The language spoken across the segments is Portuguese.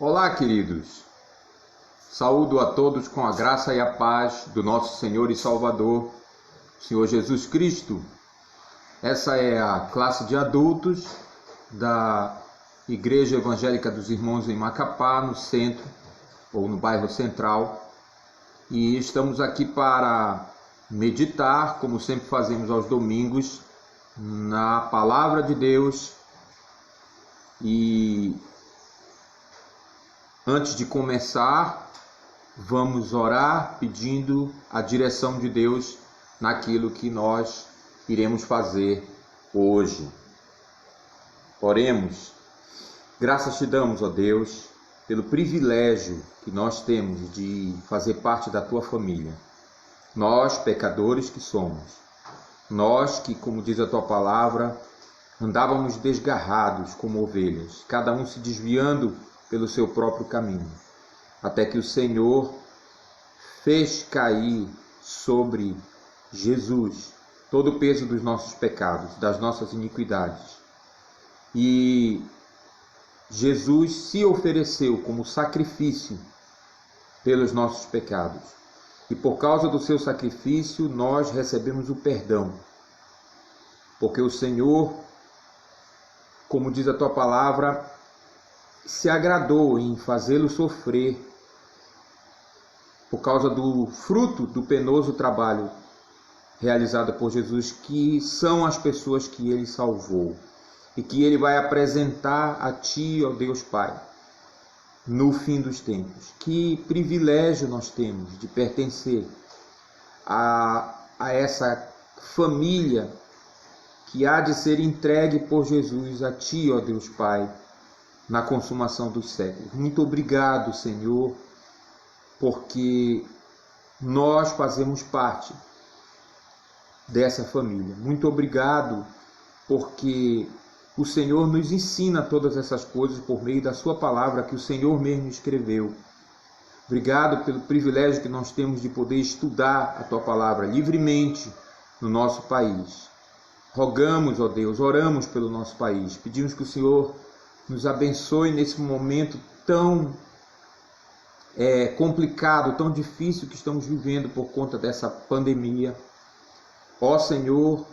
Olá, queridos. Saúdo a todos com a graça e a paz do nosso Senhor e Salvador, Senhor Jesus Cristo. Essa é a classe de adultos da Igreja Evangélica dos Irmãos em Macapá, no centro, ou no bairro Central. E estamos aqui para meditar, como sempre fazemos aos domingos, na Palavra de Deus. E antes de começar, vamos orar pedindo a direção de Deus naquilo que nós iremos fazer hoje. Oremos. Graças te damos, ó Deus, pelo privilégio que nós temos de fazer parte da tua família. Nós, pecadores que somos, nós que, como diz a tua palavra, andávamos desgarrados como ovelhas, cada um se desviando pelo seu próprio caminho, até que o Senhor fez cair sobre Jesus todo o peso dos nossos pecados, das nossas iniquidades. E Jesus se ofereceu como sacrifício pelos nossos pecados. E por causa do seu sacrifício, nós recebemos o perdão. Porque o Senhor, como diz a tua palavra, se agradou em fazê-lo sofrer por causa do fruto do penoso trabalho realizado por Jesus, que são as pessoas que ele salvou e que ele vai apresentar a ti, ó Deus Pai, no fim dos tempos. Que privilégio nós temos de pertencer a essa família que há de ser entregue por Jesus a ti, ó Deus Pai, na consumação dos séculos. Muito obrigado, Senhor, porque nós fazemos parte dessa família. Muito obrigado, porque o Senhor nos ensina todas essas coisas por meio da sua palavra que o Senhor mesmo escreveu. Obrigado pelo privilégio que nós temos de poder estudar a tua palavra livremente no nosso país. Rogamos, ó Deus, oramos pelo nosso país. Pedimos que o Senhor nos abençoe nesse momento tão complicado, tão difícil que estamos vivendo por conta dessa pandemia. Ó Senhor,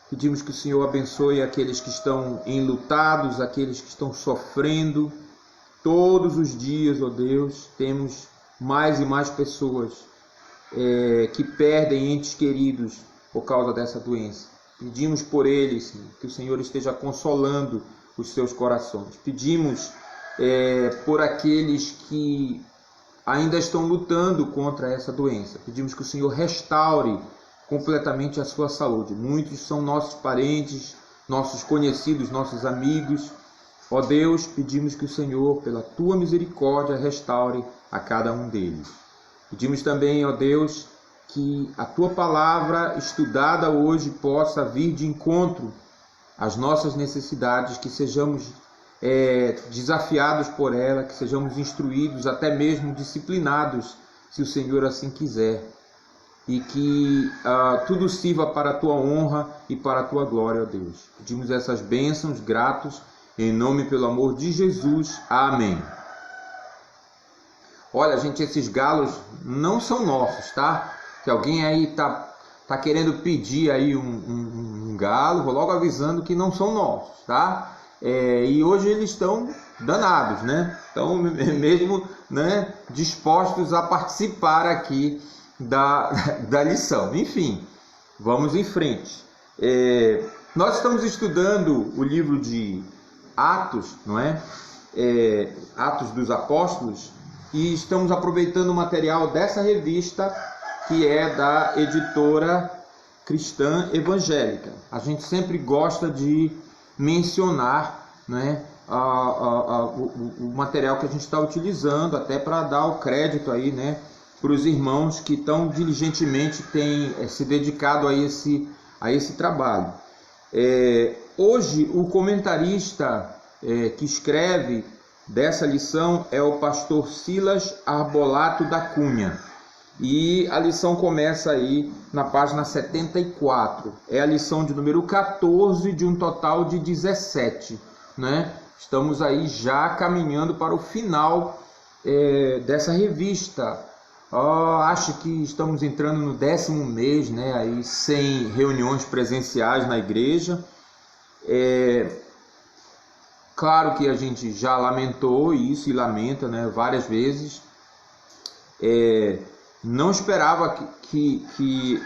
pedimos que o Senhor abençoe aqueles que estão enlutados, aqueles que estão sofrendo. Todos os dias, ó Deus, temos mais e mais pessoas que perdem entes queridos por causa dessa doença. Pedimos por eles, Senhor, que o Senhor esteja consolando os seus corações. Pedimos por aqueles que ainda estão lutando contra essa doença. Pedimos que o Senhor restaure completamente a sua saúde. Muitos são nossos parentes, nossos conhecidos, nossos amigos. Ó Deus, pedimos que o Senhor, pela tua misericórdia, restaure a cada um deles. Pedimos também, ó Deus, que a tua palavra estudada hoje possa vir de encontro às nossas necessidades, que sejamos desafiados por ela, que sejamos instruídos, até mesmo disciplinados, se o Senhor assim quiser. E que tudo sirva para a tua honra e para a tua glória, ó Deus. Pedimos essas bênçãos gratos, em nome e pelo amor de Jesus. Amém. Olha, gente, esses galos não são nossos, tá? Se alguém aí tá querendo pedir aí um galo, vou logo avisando que não são nossos, tá? E hoje eles estão danados, né? Estão mesmo, né, dispostos a participar aqui da lição. Enfim, vamos em frente. Nós estamos estudando o livro de Atos, não é? Atos dos Apóstolos, e estamos aproveitando o material dessa revista, que é da editora Cristã Evangélica. A gente sempre gosta de mencionar, né, o material que a gente está utilizando, até para dar o crédito aí, né, para os irmãos que tão diligentemente têm se dedicado a esse trabalho. Hoje, o comentarista que escreve dessa lição é o pastor Silas Arbolato da Cunha. E a lição começa aí na página 74. É a lição de número 14 de um total de 17, né? Estamos aí já caminhando para o final dessa revista. Acho que estamos entrando no 10º mês, né, aí sem reuniões presenciais na igreja. Claro que a gente já lamentou isso e lamenta, né, várias vezes. Não esperava que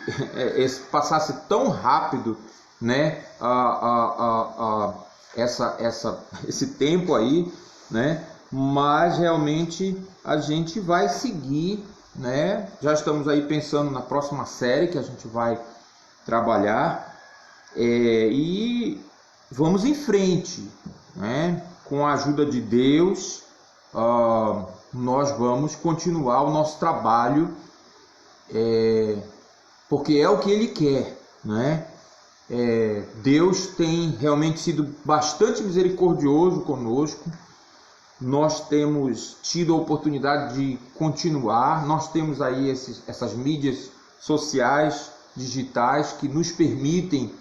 passasse tão rápido, né, esse tempo aí, né? Mas realmente a gente vai seguir, né? Já estamos aí pensando na próxima série que a gente vai trabalhar, e vamos em frente, né? Com a ajuda de Deus, nós vamos continuar o nosso trabalho, porque é o que Ele quer, né? Deus tem realmente sido bastante misericordioso conosco. Nós temos tido a oportunidade de continuar. Nós temos aí essas mídias sociais, digitais, que nos permitem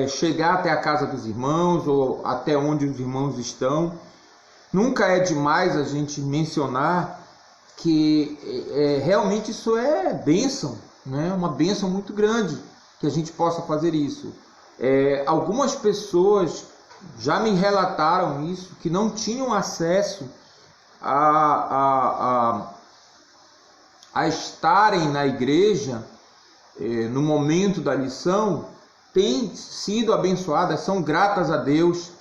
chegar até a casa dos irmãos ou até onde os irmãos estão. Nunca é demais a gente mencionar que realmente isso é bênção, né? Uma bênção muito grande que a gente possa fazer isso. Algumas pessoas já me relataram isso, que não tinham acesso a estarem na igreja no momento da lição, têm sido abençoadas, são gratas a Deus,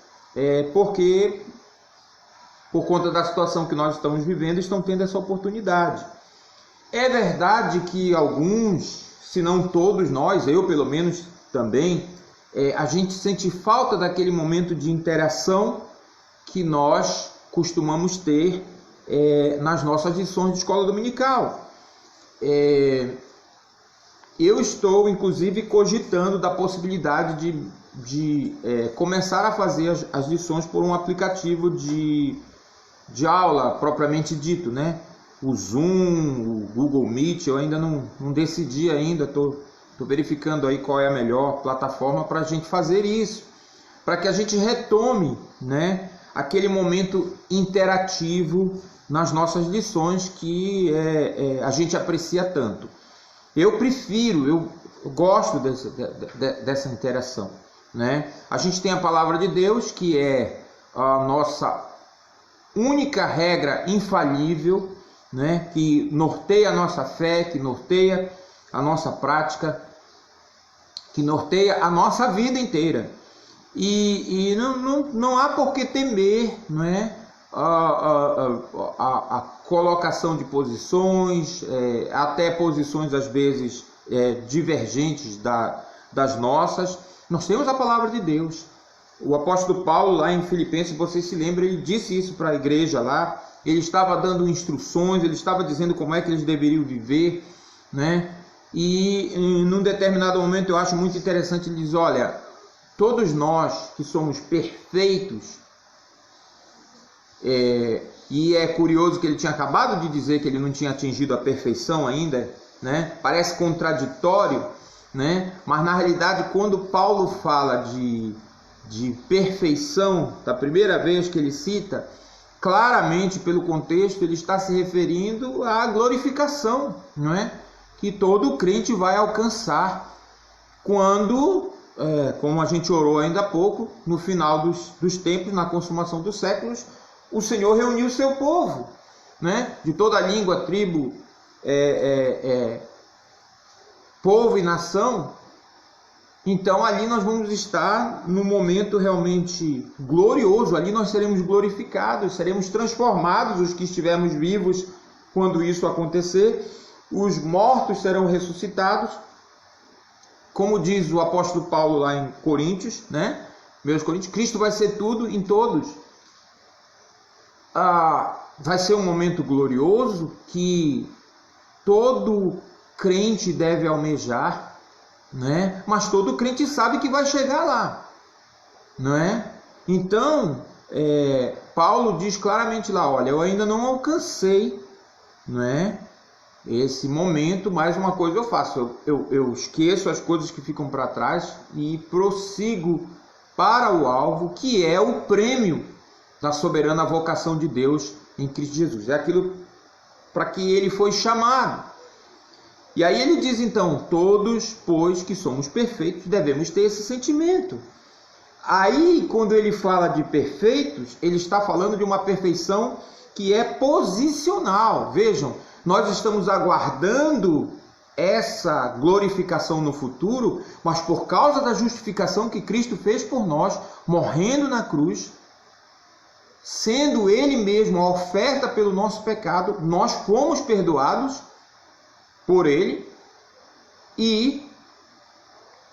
porque por conta da situação que nós estamos vivendo, estão tendo essa oportunidade. É verdade que alguns, se não todos nós, eu pelo menos também, a gente sente falta daquele momento de interação que nós costumamos ter nas nossas lições de escola dominical. Eu estou, inclusive, cogitando da possibilidade de começar a fazer as lições por um aplicativo de aula propriamente dito, né? O Zoom, o Google Meet, eu ainda não decidi ainda, estou verificando aí qual é a melhor plataforma para a gente fazer isso, para que a gente retome, né, aquele momento interativo nas nossas lições que a gente aprecia tanto. Eu gosto dessa interação, né? A gente tem a palavra de Deus, que é a nossa única regra infalível, né, que norteia a nossa fé, que norteia a nossa prática, que norteia a nossa vida inteira. E não há por que temer, não é, a colocação de posições, até posições às vezes divergentes das nossas. Nós temos a palavra de Deus. O apóstolo Paulo, lá em Filipenses, vocês se lembram, ele disse isso para a igreja lá. Ele estava dando instruções, ele estava dizendo como é que eles deveriam viver, né? E num determinado momento eu acho muito interessante, ele diz: olha, todos nós que somos perfeitos, e é curioso que ele tinha acabado de dizer que ele não tinha atingido a perfeição ainda, né? Parece contraditório, né? Mas na realidade, quando Paulo fala de perfeição, da primeira vez que ele cita, claramente pelo contexto ele está se referindo à glorificação, não é? Que todo crente vai alcançar quando, como a gente orou ainda há pouco, no final dos tempos, na consumação dos séculos, o Senhor reuniu o seu povo, né? De toda língua, tribo, povo e nação. Então ali nós vamos estar num momento realmente glorioso, ali nós seremos glorificados, seremos transformados, os que estivermos vivos quando isso acontecer, os mortos serão ressuscitados, como diz o apóstolo Paulo lá em Coríntios, né? Meus Coríntios, Cristo vai ser tudo em todos. Vai ser um momento glorioso que todo crente deve almejar, né? Mas todo crente sabe que vai chegar lá, não é? Então, Paulo diz claramente lá: olha, eu ainda não alcancei, não é, esse momento, mas uma coisa eu faço, eu esqueço as coisas que ficam para trás e prossigo para o alvo, que é o prêmio da soberana vocação de Deus em Cristo Jesus. É aquilo para que ele foi chamado. E aí ele diz então, todos, pois que somos perfeitos, devemos ter esse sentimento. Aí, quando ele fala de perfeitos, ele está falando de uma perfeição que é posicional. Vejam, nós estamos aguardando essa glorificação no futuro, mas por causa da justificação que Cristo fez por nós, morrendo na cruz, sendo Ele mesmo a oferta pelo nosso pecado, nós fomos perdoados por Ele, e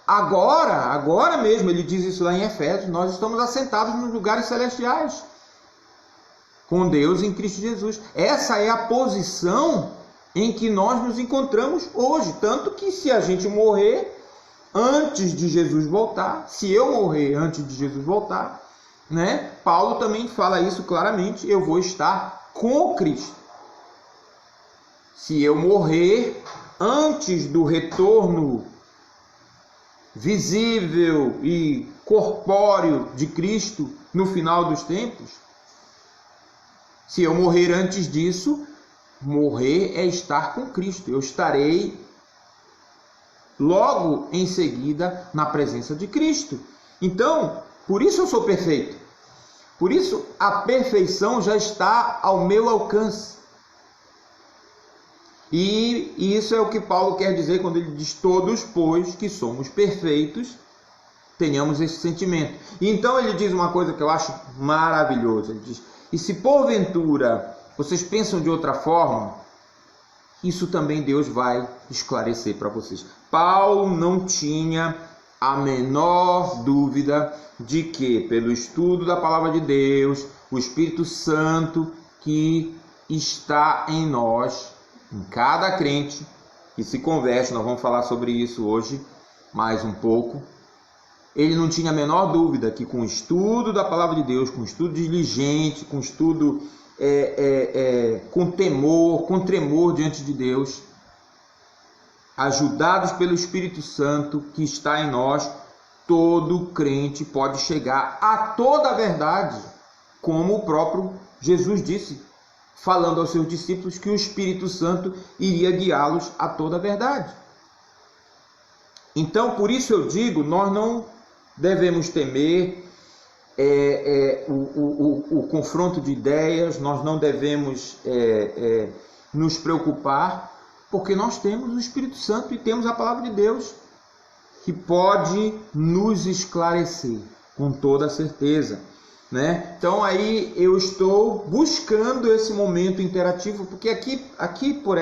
agora mesmo, ele diz isso lá em Efésios, nós estamos assentados nos lugares celestiais, com Deus em Cristo Jesus. Essa é a posição em que nós nos encontramos hoje, tanto que se a gente morrer antes de Jesus voltar, se eu morrer antes de Jesus voltar, né? Paulo também fala isso claramente, eu vou estar com Cristo. Se eu morrer antes do retorno visível e corpóreo de Cristo no final dos tempos, se eu morrer antes disso, morrer é estar com Cristo. Eu estarei logo em seguida na presença de Cristo. Então, por isso eu sou perfeito. Por isso a perfeição já está ao meu alcance. E isso é o que Paulo quer dizer quando ele diz todos, pois que somos perfeitos, tenhamos esse sentimento. E então ele diz uma coisa que eu acho maravilhosa. Ele diz, e se porventura vocês pensam de outra forma, isso também Deus vai esclarecer para vocês. Paulo não tinha a menor dúvida de que, pelo estudo da palavra de Deus, o Espírito Santo que está em nós, em cada crente que se converte, nós vamos falar sobre isso hoje mais um pouco, ele não tinha a menor dúvida que com o estudo da palavra de Deus, com o estudo diligente, com o estudo com temor, com tremor diante de Deus, ajudados pelo Espírito Santo que está em nós, todo crente pode chegar a toda a verdade, como o próprio Jesus disse, falando aos seus discípulos que o Espírito Santo iria guiá-los a toda a verdade. Então, por isso eu digo, nós não devemos temer o confronto de ideias, nós não devemos nos preocupar, porque nós temos o Espírito Santo e temos a palavra de Deus, que pode nos esclarecer com toda certeza. Né? Então aí eu estou buscando esse momento interativo, porque aqui por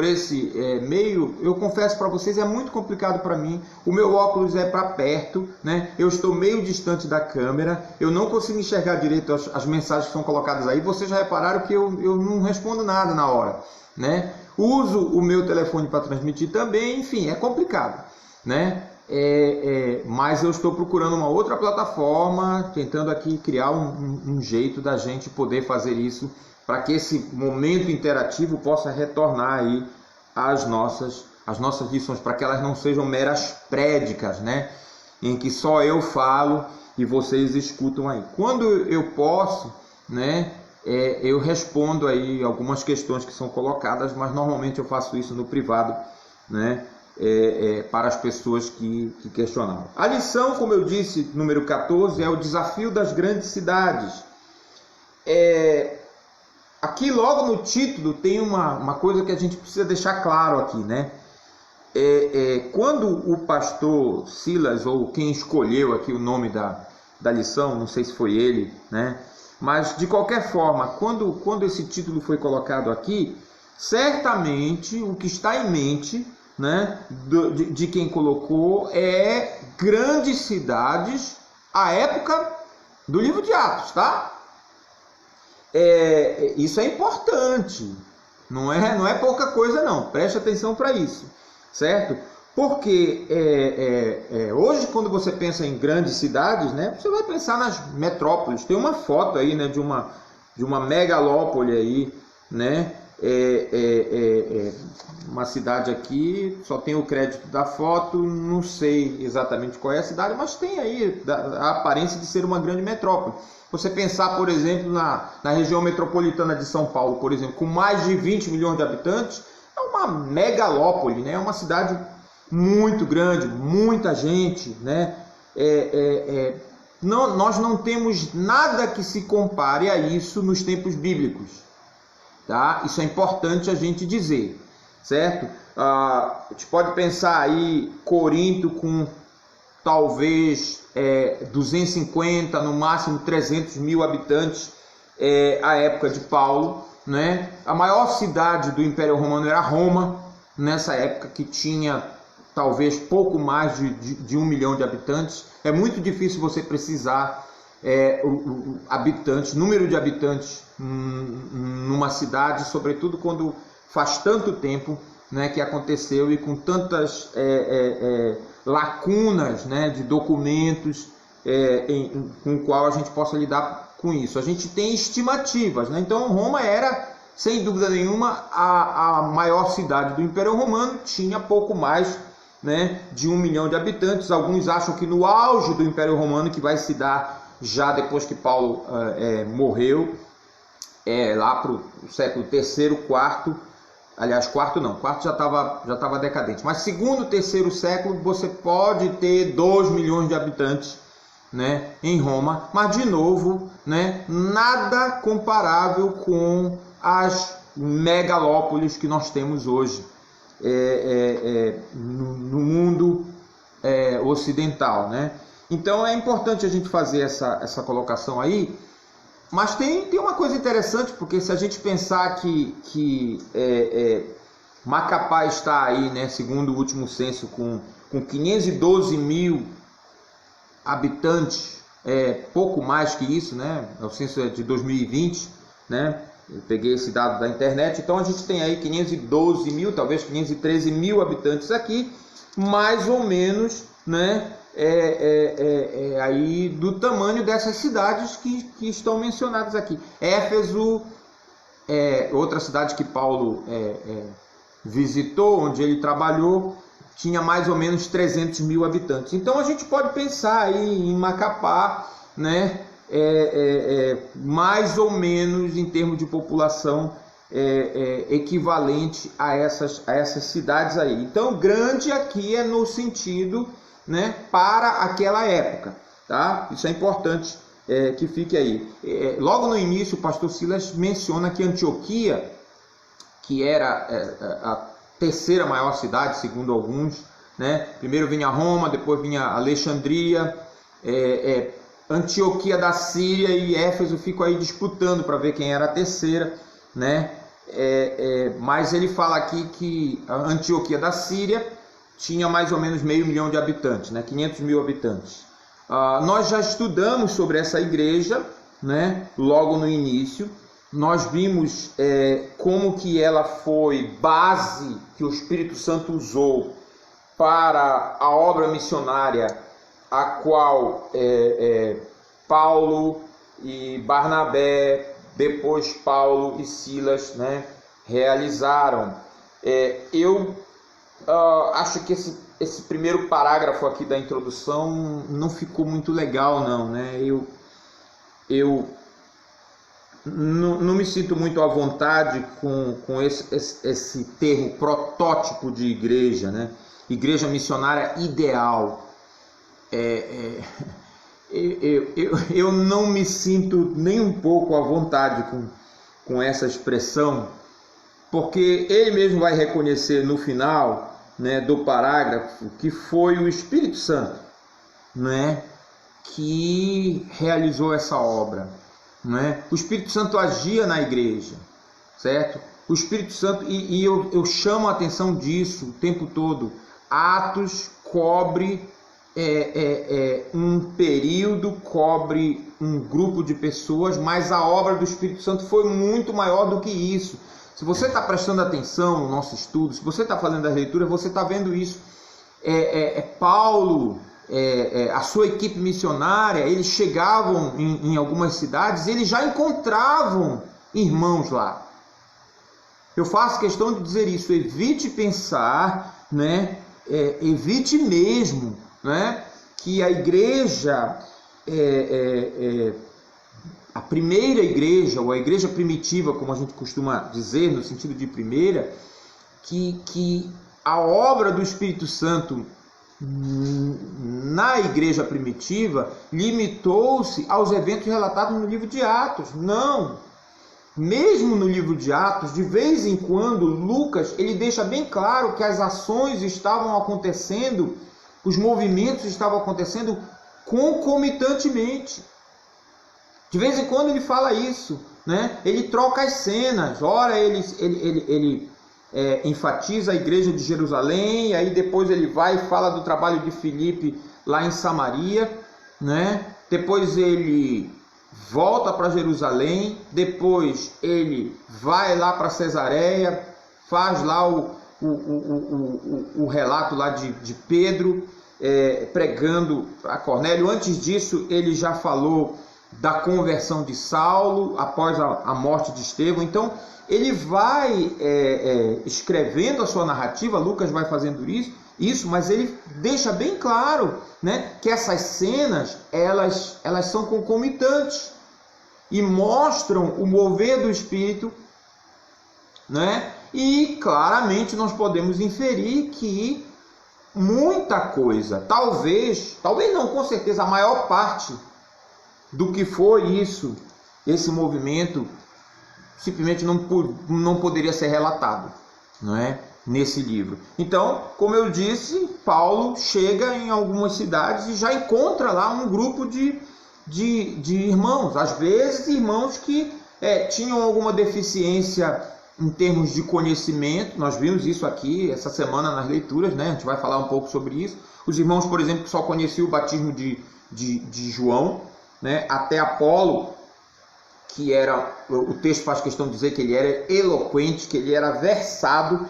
esse meio, eu confesso para vocês, é muito complicado para mim. O meu óculos é para perto, né? Eu estou meio distante da câmera, eu não consigo enxergar direito as mensagens que são colocadas aí. Vocês já repararam que eu não respondo nada na hora, né? Uso o meu telefone para transmitir também, enfim, é complicado, né? Mas eu estou procurando uma outra plataforma, tentando aqui criar um jeito da gente poder fazer isso, para que esse momento interativo possa retornar aí às nossas lições, para que elas não sejam meras prédicas, né? Em que só eu falo e vocês escutam aí. Quando eu posso, né? Eu respondo aí algumas questões que são colocadas, mas normalmente eu faço isso no privado, né? Para as pessoas que questionaram. A lição, como eu disse, número 14, é o desafio das grandes cidades. Aqui logo no título tem uma coisa que a gente precisa deixar claro aqui, né? Quando o pastor Silas, ou quem escolheu aqui o nome da lição, não sei se foi ele, né? Mas de qualquer forma, quando esse título foi colocado aqui, certamente o que está em mente, né, de quem colocou é grandes cidades à época do livro de Atos, tá? Isso é importante, não é pouca coisa não, preste atenção para isso, certo? Porque hoje, quando você pensa em grandes cidades, né, você vai pensar nas metrópoles. Tem uma foto aí, né, de uma megalópole aí, né? Uma cidade aqui, só tem o crédito da foto, não sei exatamente qual é a cidade, mas tem aí a aparência de ser uma grande metrópole. Você pensar, por exemplo, na região metropolitana de São Paulo, por exemplo, com mais de 20 milhões de habitantes, é uma megalópole, né? É uma cidade muito grande, muita gente, né? Nós não temos nada que se compare a isso nos tempos bíblicos, tá? Isso é importante a gente dizer, certo? A gente pode pensar aí Corinto com talvez 250, no máximo 300 mil habitantes, à época de Paulo, né? A maior cidade do Império Romano era Roma, nessa época, que tinha talvez pouco mais de 1 milhão de habitantes. É muito difícil você precisar número de habitantes numa cidade, sobretudo quando faz tanto tempo, né, que aconteceu, e com tantas lacunas, né, de documentos com o qual a gente possa lidar com isso. A gente tem estimativas, né? Então Roma era, sem dúvida nenhuma, a maior cidade do Império Romano, tinha pouco mais, né, de 1 milhão de habitantes. Alguns acham que no auge do Império Romano, que vai se dar já depois que Paulo morreu, lá para o século III, IV, aliás, quarto já estava decadente, mas segundo, terceiro século, você pode ter 2 milhões de habitantes, né, em Roma, mas de novo, né, nada comparável com as megalópolis que nós temos hoje no mundo ocidental, né? Então é importante a gente fazer essa colocação aí. Mas tem uma coisa interessante, porque se a gente pensar que Macapá está aí, né, segundo o último censo, com 512 mil habitantes, pouco mais que isso, né? O censo é de 2020, né? Eu peguei esse dado da internet, então a gente tem aí 512 mil, talvez 513 mil habitantes aqui, mais ou menos, né? Aí do tamanho dessas cidades que estão mencionadas aqui. Éfeso, outra cidade que Paulo visitou, onde ele trabalhou, tinha mais ou menos 300 mil habitantes. Então a gente pode pensar aí em Macapá, né? Mais ou menos em termos de população equivalente a essas cidades aí. Então grande aqui é no sentido, né, para aquela época, tá? Isso é importante que fique aí. Logo no início, o pastor Silas menciona que Antioquia, que era a terceira maior cidade, segundo alguns, né? Primeiro vinha Roma, depois vinha Alexandria, Antioquia da Síria e Éfeso ficam aí disputando para ver quem era a terceira, né? Mas ele fala aqui que a Antioquia da Síria tinha mais ou menos 500 mil de habitantes, né? 500 mil habitantes. Nós já estudamos sobre essa igreja, né? Logo no início. Nós vimos como que ela foi base que o Espírito Santo usou para a obra missionária, a qual Paulo e Barnabé, depois Paulo e Silas, né, realizaram. Eu acho que esse primeiro parágrafo aqui da introdução não ficou muito legal, não, né? Eu não me sinto muito à vontade com esse termo protótipo de igreja, né? Igreja missionária ideal. Eu não me sinto nem um pouco à vontade com essa expressão, porque ele mesmo vai reconhecer no final, né, do parágrafo, que foi o Espírito Santo, né, que realizou essa obra, né? O Espírito Santo agia na igreja, certo? O Espírito Santo, e eu chamo a atenção disso o tempo todo. Atos cobre um período, cobre um grupo de pessoas, mas a obra do Espírito Santo foi muito maior do que isso. Se você está prestando atenção no nosso estudo, se você está fazendo a leitura, você está vendo isso. Paulo, a sua equipe missionária, eles chegavam em algumas cidades e eles já encontravam irmãos lá. Eu faço questão de dizer isso. Evite pensar, né? Evite mesmo, né, que a igreja a primeira igreja, ou a igreja primitiva, como a gente costuma dizer, no sentido de primeira, que a obra do Espírito Santo na igreja primitiva limitou-se aos eventos relatados no livro de Atos. Não! Mesmo no livro de Atos, de vez em quando, Lucas ele deixa bem claro que as ações estavam acontecendo, os movimentos estavam acontecendo concomitantemente. De vez em quando ele fala isso, né? Ele troca as cenas. Ora ele enfatiza a igreja de Jerusalém, aí depois ele vai e fala do trabalho de Filipe lá em Samaria, né? Depois ele volta para Jerusalém, depois ele vai lá para Cesareia, faz lá o relato lá de Pedro pregando a Cornélio. Antes disso ele já falou da conversão de Saulo após a morte de Estevão. Então ele vai escrevendo a sua narrativa, Lucas vai fazendo isso, mas ele deixa bem claro, né, que essas cenas elas são concomitantes e mostram o mover do Espírito, né? E claramente nós podemos inferir que muita coisa, talvez não, com certeza, a maior parte do que foi esse movimento, simplesmente não poderia ser relatado, não é? Nesse livro. Então, como eu disse, Paulo chega em algumas cidades e já encontra lá um grupo de irmãos, às vezes irmãos que tinham alguma deficiência em termos de conhecimento. Nós vimos isso aqui essa semana nas leituras, né? A gente vai falar um pouco sobre isso. Os irmãos, por exemplo, que só conheciam o batismo de João, né? Até Apolo, que era, o texto faz questão de dizer que ele era eloquente, que ele era versado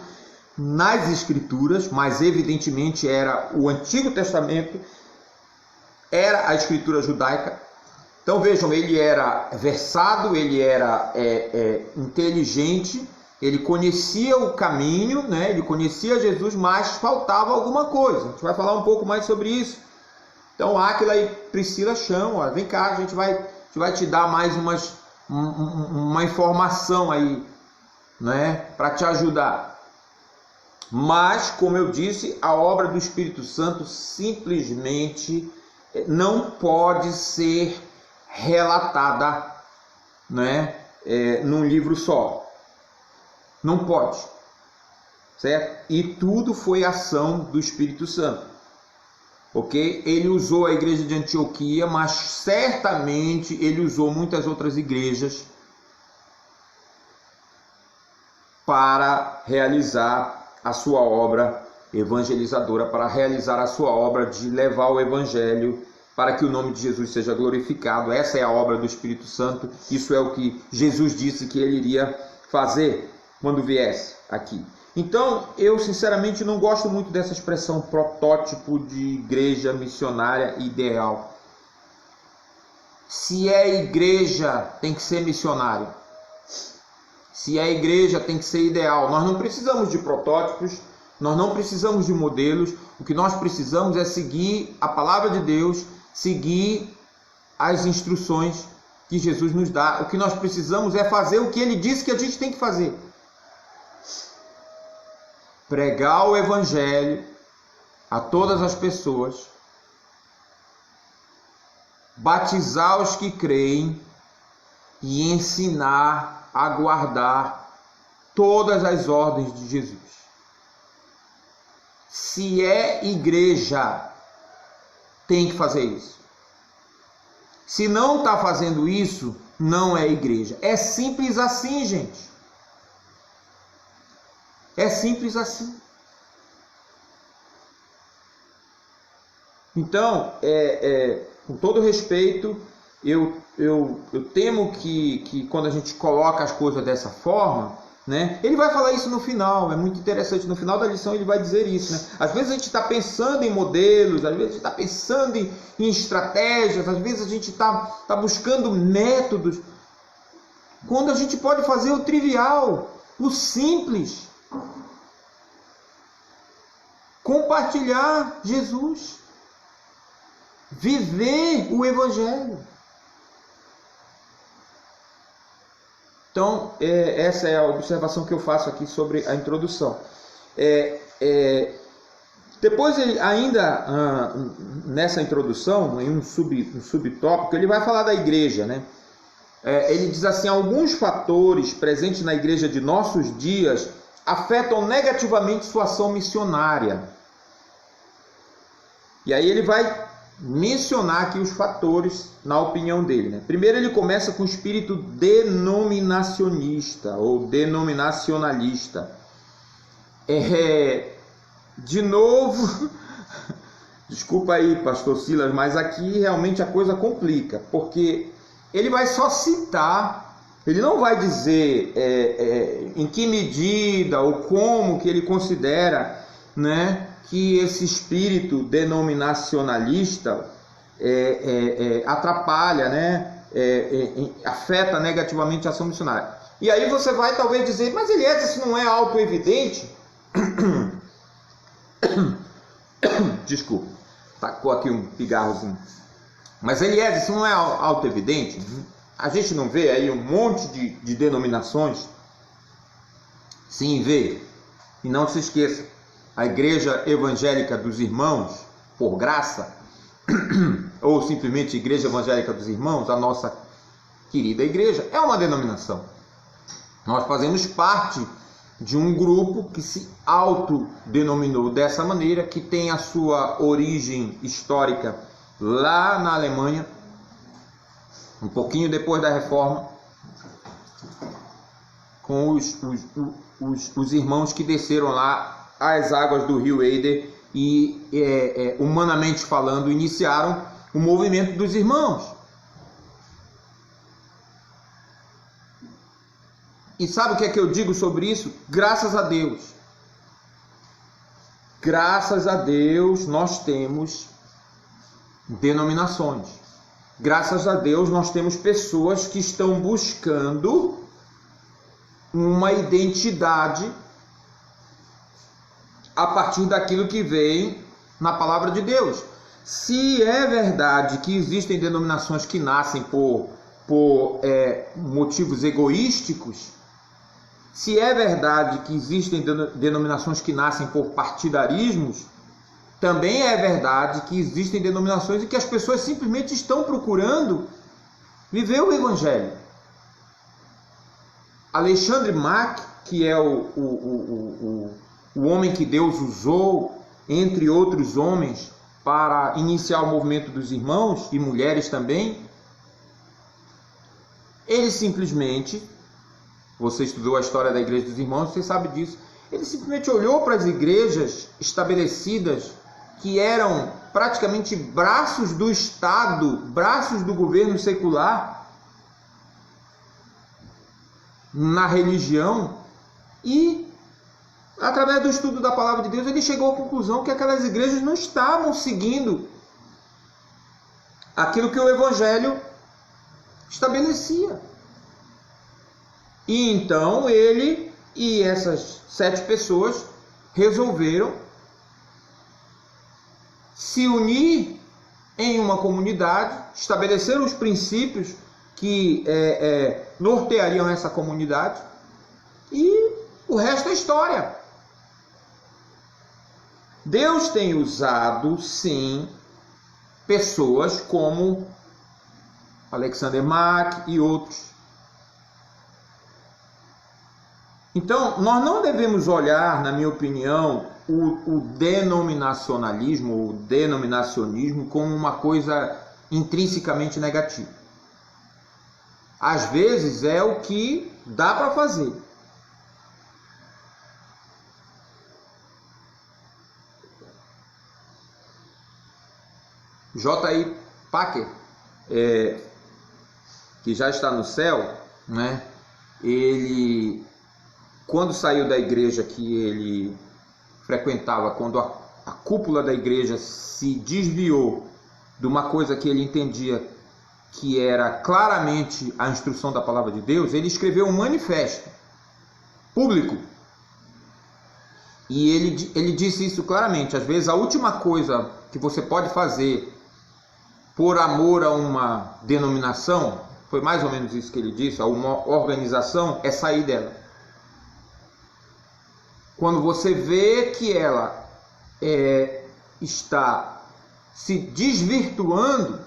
nas Escrituras, mas evidentemente era o Antigo Testamento, era a Escritura judaica. Então vejam, ele era versado, ele era inteligente, ele conhecia o caminho, né? Ele conhecia Jesus, mas faltava alguma coisa. A gente vai falar um pouco mais sobre isso. Então Áquila e Priscila chamam, vem cá, a gente vai te dar mais uma informação aí, né, para te ajudar. Mas, como eu disse, a obra do Espírito Santo simplesmente não pode ser relatada, né, num livro só. Não pode, certo? E tudo foi ação do Espírito Santo, ok? Ele usou a igreja de Antioquia, mas certamente ele usou muitas outras igrejas para realizar a sua obra evangelizadora, para realizar a sua obra de levar o evangelho para que o nome de Jesus seja glorificado. Essa é a obra do Espírito Santo. Isso é o que Jesus disse que ele iria fazer quando viesse aqui. Então, eu sinceramente não gosto muito dessa expressão protótipo de igreja missionária ideal. Se é igreja, tem que ser missionário. Se é igreja, tem que ser ideal. Nós não precisamos de protótipos, nós não precisamos de modelos. O que nós precisamos é seguir a palavra de Deus, seguir as instruções que Jesus nos dá. O que nós precisamos é fazer o que ele disse que a gente tem que fazer. Pregar o evangelho a todas as pessoas, batizar os que creem e ensinar a guardar todas as ordens de Jesus. Se é igreja, tem que fazer isso. Se não está fazendo isso, não é igreja. É simples assim, gente. É simples assim. Então, com todo respeito, eu temo que quando a gente coloca as coisas dessa forma, né, ele vai falar isso no final. É muito interessante. No final da lição ele vai dizer isso, né? Às vezes a gente está pensando em modelos, às vezes a gente está pensando em estratégias, às vezes a gente está buscando métodos, quando a gente pode fazer o trivial, o simples. Compartilhar Jesus, viver o evangelho. Então, essa é a observação que eu faço aqui sobre a introdução. Depois, ele, ainda nessa introdução, em um subtópico, ele vai falar da igreja, né? Ele diz assim: alguns fatores presentes na igreja de nossos dias afetam negativamente sua ação missionária. E aí ele vai mencionar aqui os fatores na opinião dele, né? Primeiro, ele começa com o espírito denominacionista ou denominacionalista. De novo, desculpa aí, pastor Silas, mas aqui realmente a coisa complica, porque ele vai só citar, ele não vai dizer em que medida ou como que ele considera, né, que esse espírito denominacionalista atrapalha, né, afeta negativamente a ação missionária. E aí você vai talvez dizer: mas Eliezer, isso não é autoevidente? Desculpa, tacou aqui um pigarrozinho. Mas Eliezer, isso não é autoevidente? A gente não vê aí um monte de denominações? Sim, vê. E não se esqueça, a Igreja Evangélica dos Irmãos, por graça, ou simplesmente Igreja Evangélica dos Irmãos, a nossa querida igreja, é uma denominação. Nós fazemos parte de um grupo que se autodenominou dessa maneira, que tem a sua origem histórica lá na Alemanha, um pouquinho depois da Reforma, com os irmãos que desceram lá às águas do rio Eider e, humanamente falando, iniciaram o movimento dos irmãos. E sabe o que é que eu digo sobre isso? Graças a Deus. Graças a Deus nós temos denominações. Graças a Deus nós temos pessoas que estão buscando uma identidade a partir daquilo que vem na palavra de Deus. Se é verdade que existem denominações que nascem por motivos egoísticos, se é verdade que existem denominações que nascem por partidarismos, também é verdade que existem denominações em que as pessoas simplesmente estão procurando viver o Evangelho. Alexandre Mack, que é o homem que Deus usou, entre outros homens, para iniciar o movimento dos irmãos, e mulheres também, ele simplesmente... Você estudou a história da Igreja dos Irmãos, você sabe disso. Ele simplesmente olhou para as igrejas estabelecidas, que eram praticamente braços do Estado, braços do governo secular na religião, e através do estudo da palavra de Deus ele chegou à conclusão que aquelas igrejas não estavam seguindo aquilo que o Evangelho estabelecia. E então ele e essas 7 pessoas resolveram se unir em uma comunidade, estabeleceram os princípios que norteariam essa comunidade, e o resto é história. Deus tem usado, sim, pessoas como Alexander Mack e outros. Então, nós não devemos olhar, na minha opinião, o denominacionalismo, o denominacionismo, como uma coisa intrinsecamente negativa. Às vezes é o que dá para fazer. J.I. Packer, que já está no céu, né? Ele... Quando saiu da igreja que ele frequentava, quando a cúpula da igreja se desviou de uma coisa que ele entendia que era claramente a instrução da palavra de Deus, ele escreveu um manifesto público. E ele disse isso claramente: às vezes a última coisa que você pode fazer por amor a uma denominação Foi mais ou menos isso que ele disse. Uma organização é sair dela. Quando você vê que ela está se desvirtuando,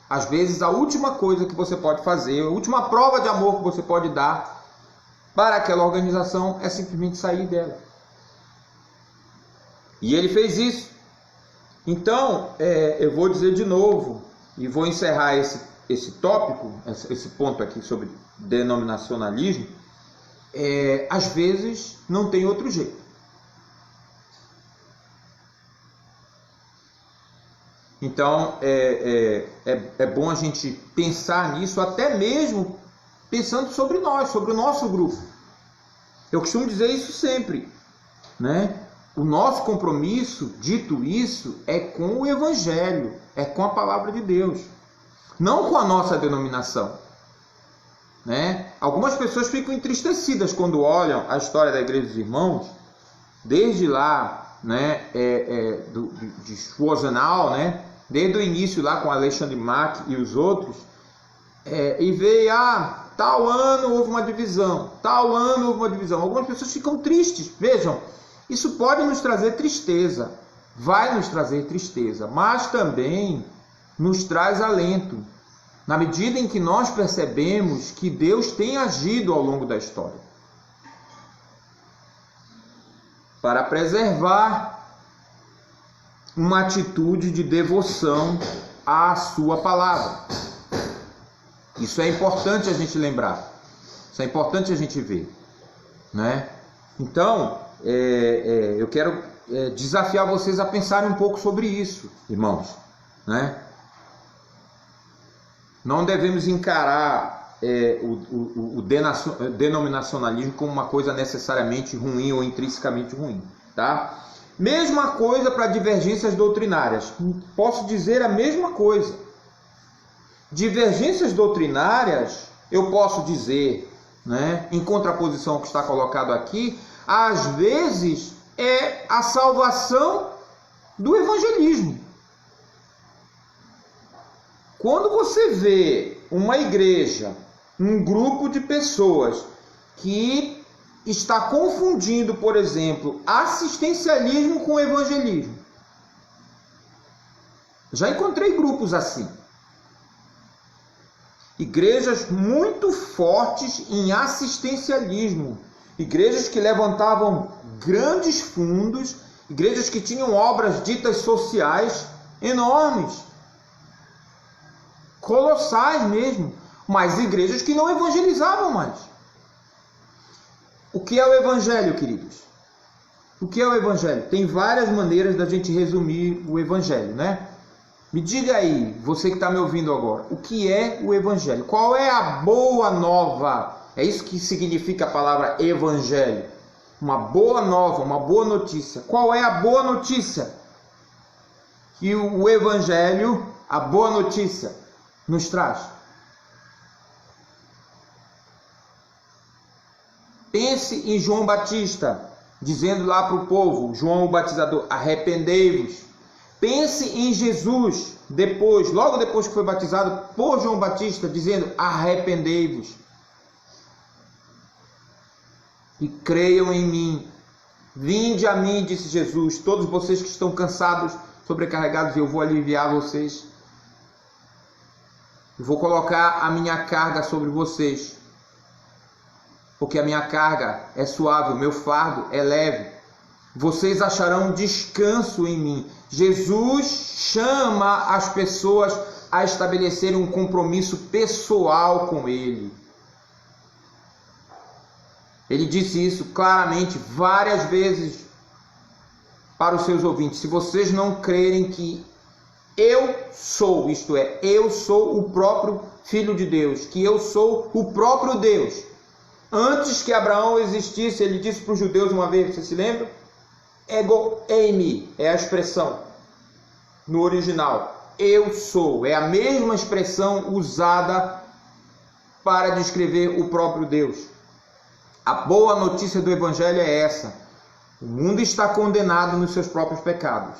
às vezes a última coisa que você pode fazer, a última prova de amor que você pode dar para aquela organização é simplesmente sair dela. E ele fez isso. Então, eu vou dizer de novo, e vou encerrar esse tópico, esse ponto aqui sobre denominacionalismo. Às vezes não tem outro jeito. Então, é bom a gente pensar nisso, até mesmo pensando sobre nós, sobre o nosso grupo. Eu costumo dizer isso sempre, né? O nosso compromisso, dito isso, é com o Evangelho, é com a palavra de Deus, não com a nossa denominação, né? Algumas pessoas ficam entristecidas quando olham a história da Igreja dos Irmãos, desde lá, né, de Schwarzenau, né? Desde o início lá com Alexandre Mack e os outros, e veio, tal ano houve uma divisão, tal ano houve uma divisão. Algumas pessoas ficam tristes. Vejam, isso pode nos trazer tristeza, vai nos trazer tristeza, mas também nos traz alento, na medida em que nós percebemos que Deus tem agido ao longo da história para preservar uma atitude de devoção à sua palavra. Isso é importante a gente lembrar, isso é importante a gente ver, né? Então, eu quero desafiar vocês a pensarem um pouco sobre isso, irmãos, né? Não devemos encarar o denominacionalismo como uma coisa necessariamente ruim ou intrinsecamente ruim, tá? Mesma coisa para divergências doutrinárias. Posso dizer a mesma coisa. Divergências doutrinárias, eu posso dizer, né, em contraposição ao que está colocado aqui, às vezes é a salvação do evangelismo. Quando você vê uma igreja, um grupo de pessoas que está confundindo, por exemplo, assistencialismo com evangelismo. Já encontrei grupos assim. Igrejas muito fortes em assistencialismo. Igrejas que levantavam grandes fundos, igrejas que tinham obras ditas sociais enormes, colossais mesmo, mas igrejas que não evangelizavam mais. O que é o Evangelho, queridos? O que é o Evangelho? Tem várias maneiras da gente resumir o Evangelho, né? Me diga aí, você que está me ouvindo agora, o que é o Evangelho? Qual é a boa nova? É isso que significa a palavra Evangelho. Uma boa nova, uma boa notícia. Qual é a boa notícia? Que o Evangelho, a boa notícia, nos traz. Pense em João Batista, dizendo lá para o povo, João o Batizador, arrependei-vos. Pense em Jesus, logo depois que foi batizado por João Batista, dizendo, arrependei-vos. E creiam em mim. Vinde a mim, disse Jesus, todos vocês que estão cansados, sobrecarregados, eu vou aliviar vocês. Eu vou colocar a minha carga sobre vocês. Porque a minha carga é suave, o meu fardo é leve. Vocês acharão descanso em mim. Jesus chama as pessoas a estabelecerem um compromisso pessoal com Ele. Ele disse isso claramente várias vezes para os seus ouvintes. Se vocês não crerem que eu sou, isto é, eu sou o próprio Filho de Deus, que eu sou o próprio Deus. Antes que Abraão existisse, ele disse para os judeus uma vez, você se lembra? Ego eimi é a expressão no original. Eu sou, é a mesma expressão usada para descrever o próprio Deus. A boa notícia do Evangelho é essa. O mundo está condenado nos seus próprios pecados.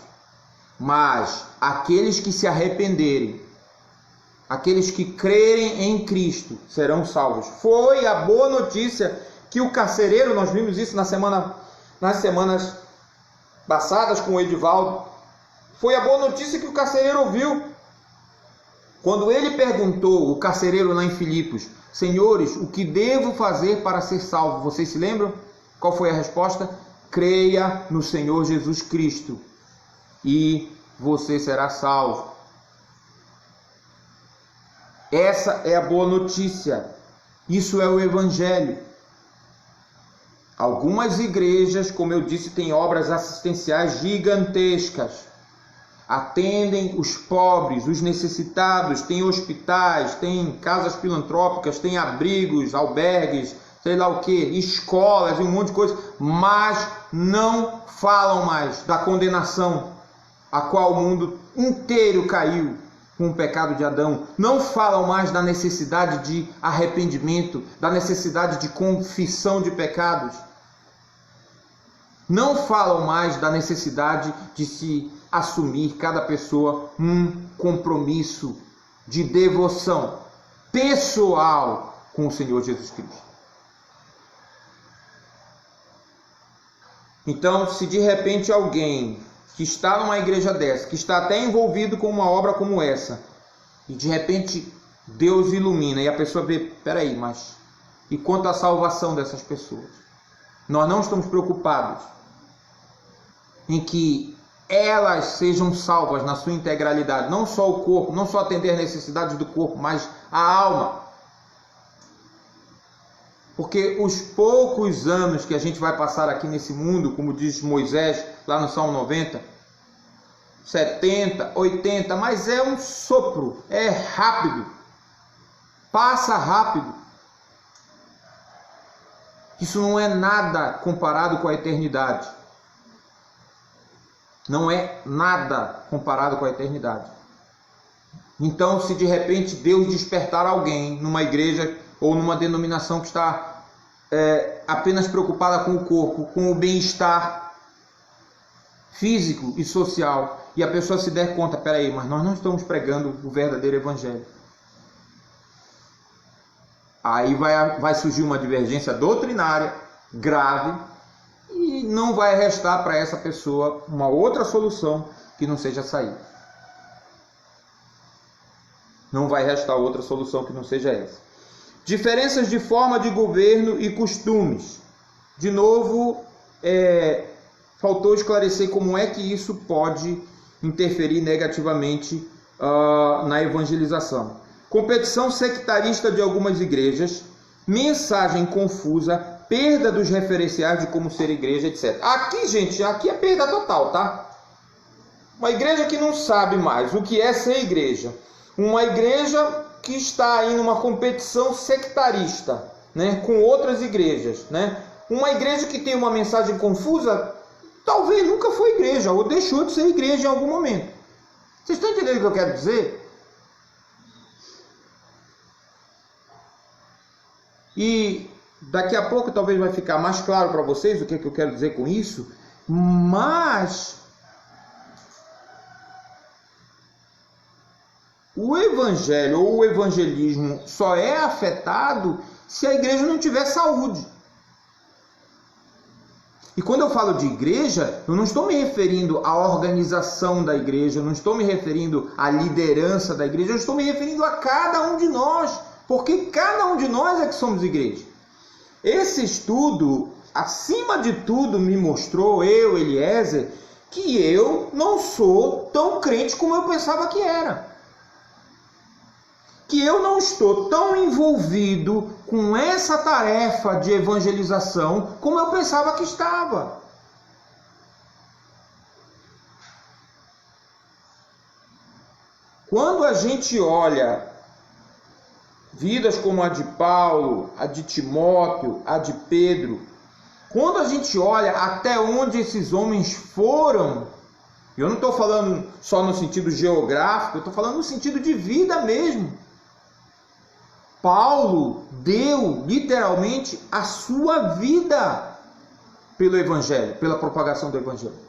Mas aqueles que se arrependerem aqueles que crerem em Cristo serão salvos. Foi a boa notícia que o carcereiro, nós vimos isso nas semanas passadas com o Edivaldo, foi a boa notícia que o carcereiro ouviu. Quando ele perguntou, o carcereiro lá em Filipos, senhores, o que devo fazer para ser salvo? Vocês se lembram? Qual foi a resposta? Creia no Senhor Jesus Cristo e você será salvo. Essa é a boa notícia. Isso é o Evangelho. Algumas igrejas, como eu disse, têm obras assistenciais gigantescas. Atendem os pobres, os necessitados, tem hospitais, tem casas filantrópicas, tem abrigos, albergues, sei lá o que, escolas e um monte de coisa, mas não falam mais da condenação a qual o mundo inteiro caiu com o pecado de Adão. Não falam mais da necessidade de arrependimento, da necessidade de confissão de pecados. Não falam mais da necessidade de se assumir, cada pessoa, um compromisso de devoção pessoal com o Senhor Jesus Cristo. Então, se de repente alguém que está numa igreja dessa, que está até envolvido com uma obra como essa, e de repente Deus ilumina e a pessoa vê, peraí, mas e quanto à salvação dessas pessoas? Nós não estamos preocupados em que elas sejam salvas na sua integralidade, não só o corpo, não só atender às necessidades do corpo, mas a alma. Porque os poucos anos que a gente vai passar aqui nesse mundo, como diz Moisés lá no Salmo 90, 70, 80, mas é um sopro, é rápido, passa rápido. Isso não é nada comparado com a eternidade. Não é nada comparado com a eternidade. Então, se de repente Deus despertar alguém numa igreja ou numa denominação que está apenas preocupada com o corpo, com o bem-estar físico e social, e a pessoa se der conta, peraí, mas nós não estamos pregando o verdadeiro evangelho. Aí vai surgir uma divergência doutrinária grave e não vai restar para essa pessoa uma outra solução que não seja sair. Não vai restar outra solução que não seja essa. Diferenças de forma de governo e costumes. De novo, faltou esclarecer como é que isso pode interferir negativamente na evangelização. Competição sectarista de algumas igrejas, mensagem confusa, perda dos referenciais de como ser igreja, etc. Aqui, gente, aqui é perda total, tá? Uma igreja que não sabe mais o que é ser igreja. Uma igreja que está aí numa competição sectarista, né, com outras igrejas, né? Uma igreja que tem uma mensagem confusa, talvez nunca foi igreja, ou deixou de ser igreja em algum momento. Vocês estão entendendo o que eu quero dizer? E daqui a pouco talvez vai ficar mais claro para vocês o que eu quero dizer com isso, mas o evangelho ou o evangelismo só é afetado se a igreja não tiver saúde. E quando eu falo de igreja, eu não estou me referindo à organização da igreja, eu não estou me referindo à liderança da igreja, eu estou me referindo a cada um de nós, porque cada um de nós é que somos igreja. Esse estudo, acima de tudo, me mostrou, eu, Eliezer, que eu não sou tão crente como eu pensava que era. Que eu não estou tão envolvido com essa tarefa de evangelização como eu pensava que estava. Quando a gente olha vidas como a de Paulo, a de Timóteo, a de Pedro, quando a gente olha até onde esses homens foram, eu não estou falando só no sentido geográfico, eu estou falando no sentido de vida mesmo. Paulo deu literalmente a sua vida pelo Evangelho, pela propagação do Evangelho.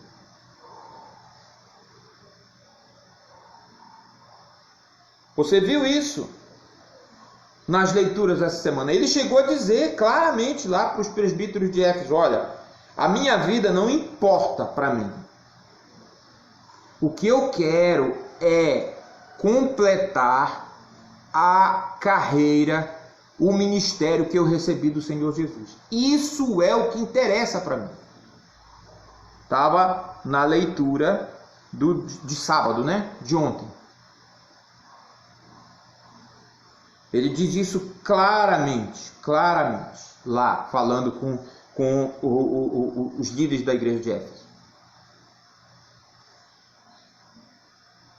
Você viu isso nas leituras dessa semana? Ele chegou a dizer claramente lá para os presbíteros de Éfeso: olha, a minha vida não importa para mim. O que eu quero é completar a carreira, o ministério que eu recebi do Senhor Jesus. Isso é o que interessa para mim. Estava na leitura de sábado, né? De ontem. Ele diz isso claramente, lá, falando com os líderes da igreja de Éfeso.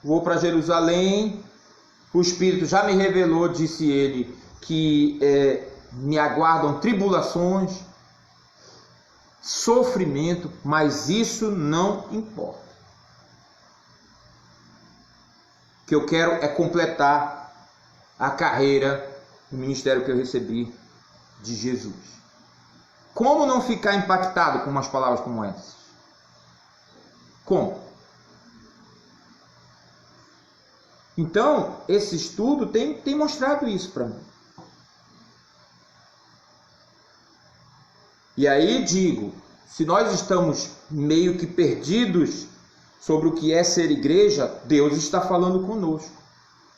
Vou para Jerusalém, o Espírito já me revelou, disse ele, que me aguardam tribulações, sofrimento, mas isso não importa. O que eu quero é completar a carreira, o ministério que eu recebi de Jesus. Como não ficar impactado com umas palavras como essas? Como? Então, esse estudo tem mostrado isso para mim. E aí digo, se nós estamos meio que perdidos sobre o que é ser igreja, Deus está falando conosco.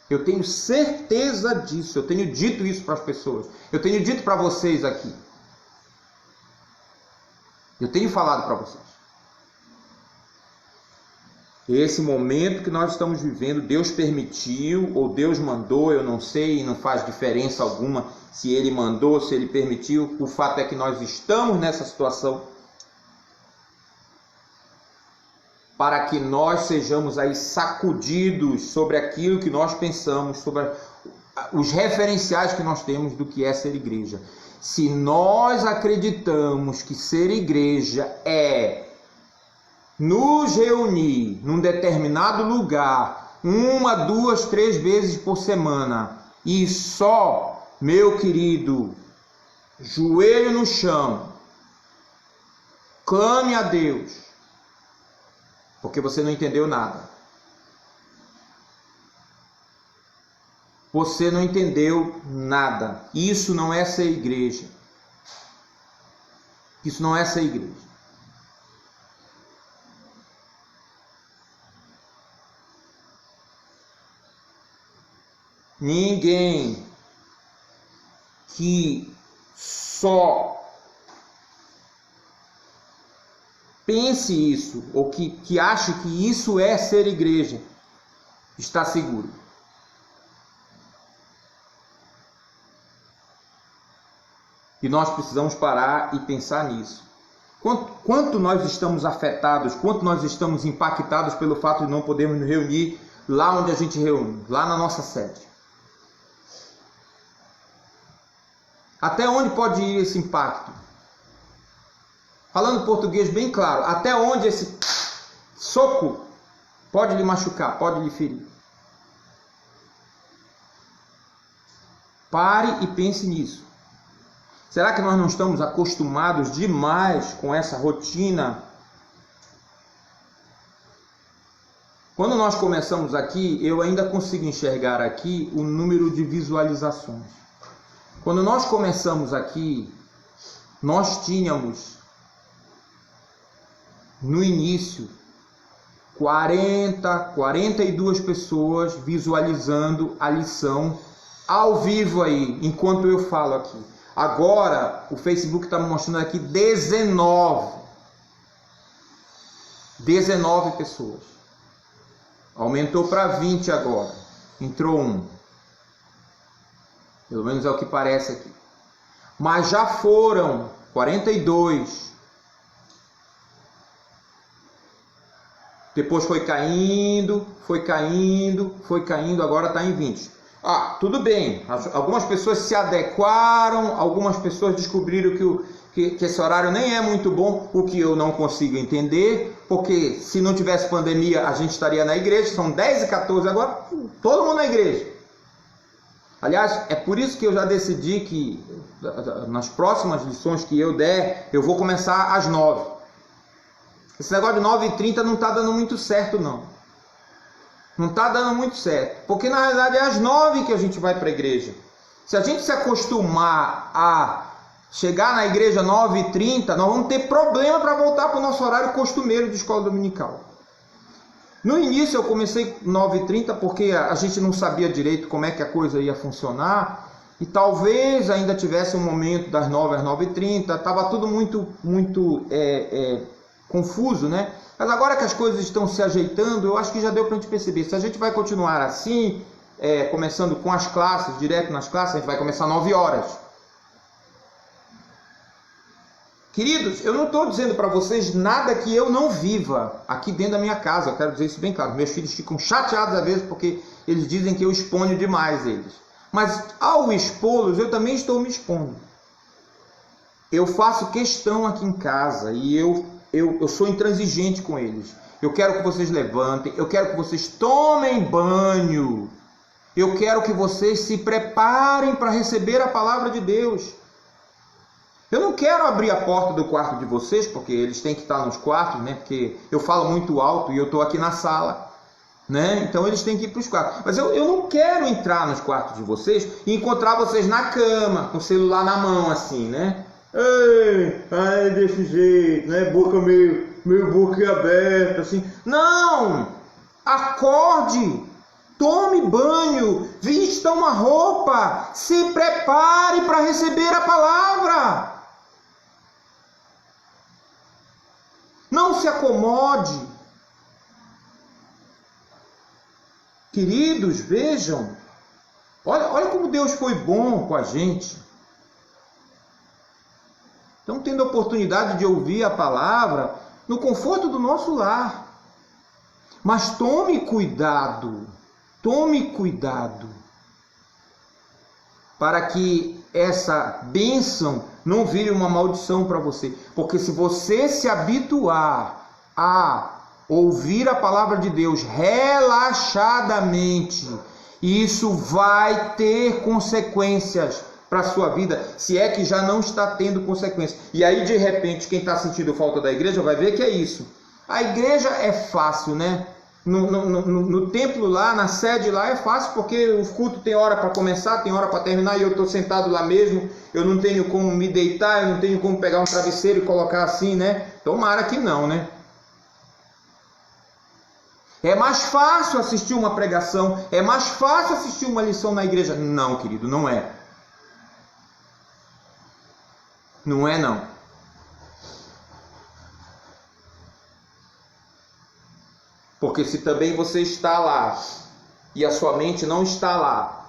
Eu tenho certeza disso, eu tenho dito isso para as pessoas, eu tenho dito para vocês aqui. Eu tenho falado para vocês. Esse momento que nós estamos vivendo, Deus permitiu ou Deus mandou, eu não sei, e não faz diferença alguma se Ele mandou, se Ele permitiu. O fato é que nós estamos nessa situação para que nós sejamos aí sacudidos sobre aquilo que nós pensamos, sobre os referenciais que nós temos do que é ser igreja. Se nós acreditamos que ser igreja é nos reunir num determinado lugar, 1, 2, 3 vezes por semana, e só, meu querido, joelho no chão, clame a Deus, porque você não entendeu nada. Você não entendeu nada. Isso não é ser igreja. Isso não é ser igreja. Ninguém que só pense isso, ou que ache que isso é ser igreja, está seguro. E nós precisamos parar e pensar nisso. Quanto nós estamos afetados, quanto nós estamos impactados pelo fato de não podermos nos reunir lá onde a gente reúne, lá na nossa sede. Até onde pode ir esse impacto? Falando português bem claro, até onde esse soco pode lhe machucar, pode lhe ferir? Pare e pense nisso. Será que nós não estamos acostumados demais com essa rotina? Quando nós começamos aqui, eu ainda consigo enxergar aqui o número de visualizações. Quando nós começamos aqui, nós tínhamos no início 42 pessoas visualizando a lição ao vivo aí, enquanto eu falo aqui. Agora o Facebook está me mostrando aqui 19 pessoas. Aumentou para 20 agora. Entrou um. Pelo menos é o que parece aqui. Mas já foram 42. Depois foi caindo, agora está em 20. Ah, tudo bem. Algumas pessoas se adequaram, algumas pessoas descobriram que esse horário nem é muito bom, o que eu não consigo entender, porque se não tivesse pandemia a gente estaria na igreja, são 10h14 agora, todo mundo na igreja. Aliás, é por isso que eu já decidi que nas próximas lições que eu der, eu vou começar às 9. Esse negócio de 9h30 não está dando muito certo, não. Não está dando muito certo. Porque na realidade é às 9 que a gente vai para a igreja. Se a gente se acostumar a chegar na igreja 9h30, nós vamos ter problema para voltar para o nosso horário costumeiro de escola dominical. No início eu comecei 9h30 porque a gente não sabia direito como é que a coisa ia funcionar. E talvez ainda tivesse um momento das 9 às 9h30. Estava tudo muito confuso, né? Mas agora que as coisas estão se ajeitando, eu acho que já deu para a gente perceber. Se a gente vai continuar assim, começando com as classes, direto nas classes, a gente vai começar 9 horas. Queridos, eu não estou dizendo para vocês nada que eu não viva aqui dentro da minha casa. Eu quero dizer isso bem claro. Meus filhos ficam chateados às vezes porque eles dizem que eu exponho demais eles. Mas ao expô-los, eu também estou me expondo. Eu faço questão aqui em casa e eu sou intransigente com eles. Eu quero que vocês levantem, eu quero que vocês tomem banho. Eu quero que vocês se preparem para receber a palavra de Deus. Eu não quero abrir a porta do quarto de vocês, porque eles têm que estar nos quartos, né? Porque eu falo muito alto e eu estou aqui na sala, né? Então eles têm que ir para os quartos. Mas eu não quero entrar nos quartos de vocês e encontrar vocês na cama, com o celular na mão, assim, né? Ai, desse jeito, né? Boca meio boca aberta, assim. Não! Acorde! Tome banho! Vista uma roupa! Se prepare para receber a palavra! Não se acomode. Queridos, vejam. Olha como Deus foi bom com a gente. Estamos tendo a oportunidade de ouvir a palavra no conforto do nosso lar. Mas tome cuidado. Tome cuidado. Para que essa bênção não vire uma maldição para você. Porque se você se habituar a ouvir a palavra de Deus relaxadamente, isso vai ter consequências para a sua vida, se é que já não está tendo consequências. E aí, de repente, quem está sentindo falta da igreja vai ver que é isso. A igreja é fácil, né? No templo lá, na sede lá é fácil, porque o culto tem hora para começar, tem hora para terminar, e eu estou sentado lá mesmo, eu não tenho como me deitar, eu não tenho como pegar um travesseiro e colocar assim, né? Tomara que não, né? É mais fácil assistir uma pregação, é mais fácil assistir uma lição na igreja. Não, querido, não é. Não é, não. Porque se também você está lá e a sua mente não está lá,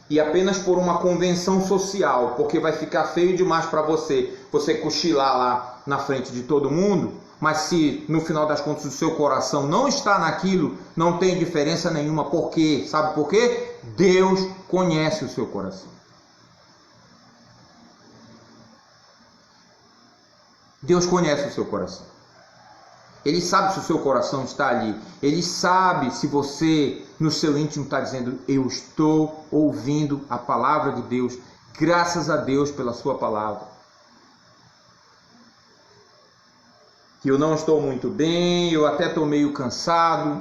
e apenas por uma convenção social, porque vai ficar feio demais para você cochilar lá na frente de todo mundo, mas se no final das contas o seu coração não está naquilo, não tem diferença nenhuma. Por quê? Sabe por quê? Deus conhece o seu coração. Deus conhece o seu coração. Ele sabe se o seu coração está ali. Ele sabe se você, no seu íntimo, está dizendo: eu estou ouvindo a palavra de Deus. Graças a Deus pela sua palavra. Que eu não estou muito bem, eu até estou meio cansado.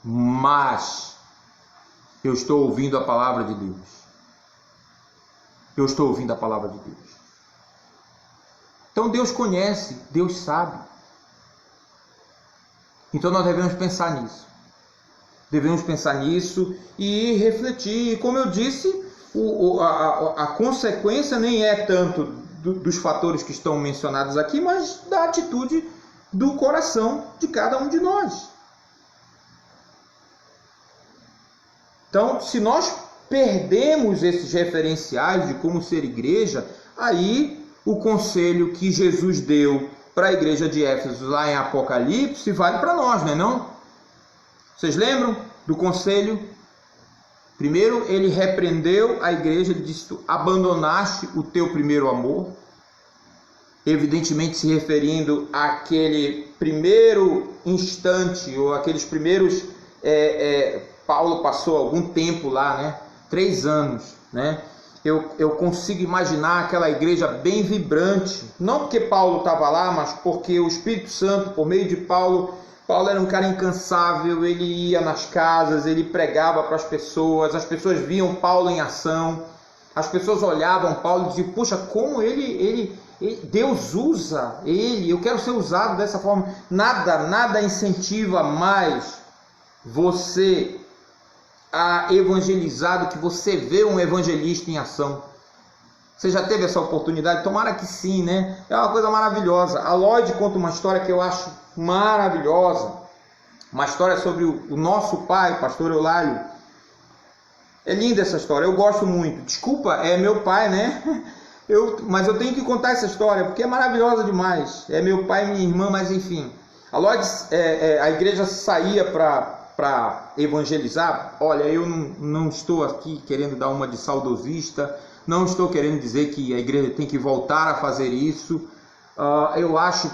Mas eu estou ouvindo a palavra de Deus. Eu estou ouvindo a palavra de Deus. Então Deus conhece, Deus sabe. Então nós devemos pensar nisso. Devemos pensar nisso e refletir. E como eu disse, a consequência nem é tanto dos fatores que estão mencionados aqui, mas da atitude do coração de cada um de nós. Então, se nós perdemos esses referenciais de como ser igreja, aí o conselho que Jesus deu para a igreja de Éfeso lá em Apocalipse vale para nós, não é não? Vocês lembram do conselho? Primeiro ele repreendeu a igreja, ele disse: tu abandonaste o teu primeiro amor, evidentemente se referindo àquele primeiro instante, ou aqueles primeiros... Paulo passou algum tempo lá, né? 3 anos, né? eu consigo imaginar aquela igreja bem vibrante, não porque Paulo estava lá, mas porque o Espírito Santo, por meio de Paulo era um cara incansável, ele ia nas casas, ele pregava para as pessoas viam Paulo em ação, as pessoas olhavam Paulo e diziam, puxa, como Deus usa ele, eu quero ser usado dessa forma. Nada incentiva mais você a evangelizar do que você vê um evangelista em ação. Você já teve essa oportunidade? Tomara que sim, né? É uma coisa maravilhosa. A Lloyd conta uma história que eu acho maravilhosa. Uma história sobre o nosso pai, o pastor Eulálio. É linda essa história, eu gosto muito. Desculpa, é meu pai, né? Mas eu tenho que contar essa história, porque é maravilhosa demais. É meu pai e minha irmã, mas enfim. A Lloyd, a igreja saía para evangelizar. Olha, eu não estou aqui querendo dar uma de saudosista, não estou querendo dizer que a igreja tem que voltar a fazer isso. Eu acho,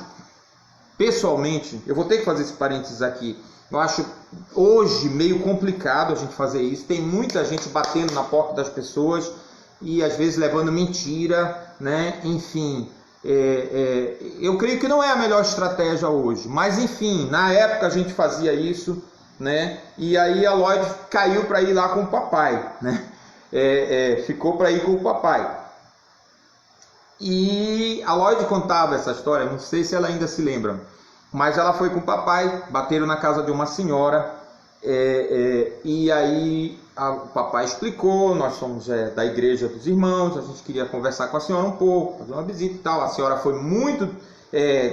pessoalmente, eu vou ter que fazer esse parênteses aqui, eu acho hoje meio complicado a gente fazer isso. Tem muita gente batendo na porta das pessoas e às vezes levando mentira, né? Enfim, eu creio que não é a melhor estratégia hoje, mas enfim, na época a gente fazia isso, né? E aí a Lloyd caiu para ir lá com o papai, né? Ficou para ir com o papai. E a Lloyd contava essa história, não sei se ela ainda se lembra, mas ela foi com o papai, bateram na casa de uma senhora, e aí o papai explicou, nós somos da igreja dos irmãos, a gente queria conversar com a senhora um pouco, fazer uma visita e tal. A senhora foi muito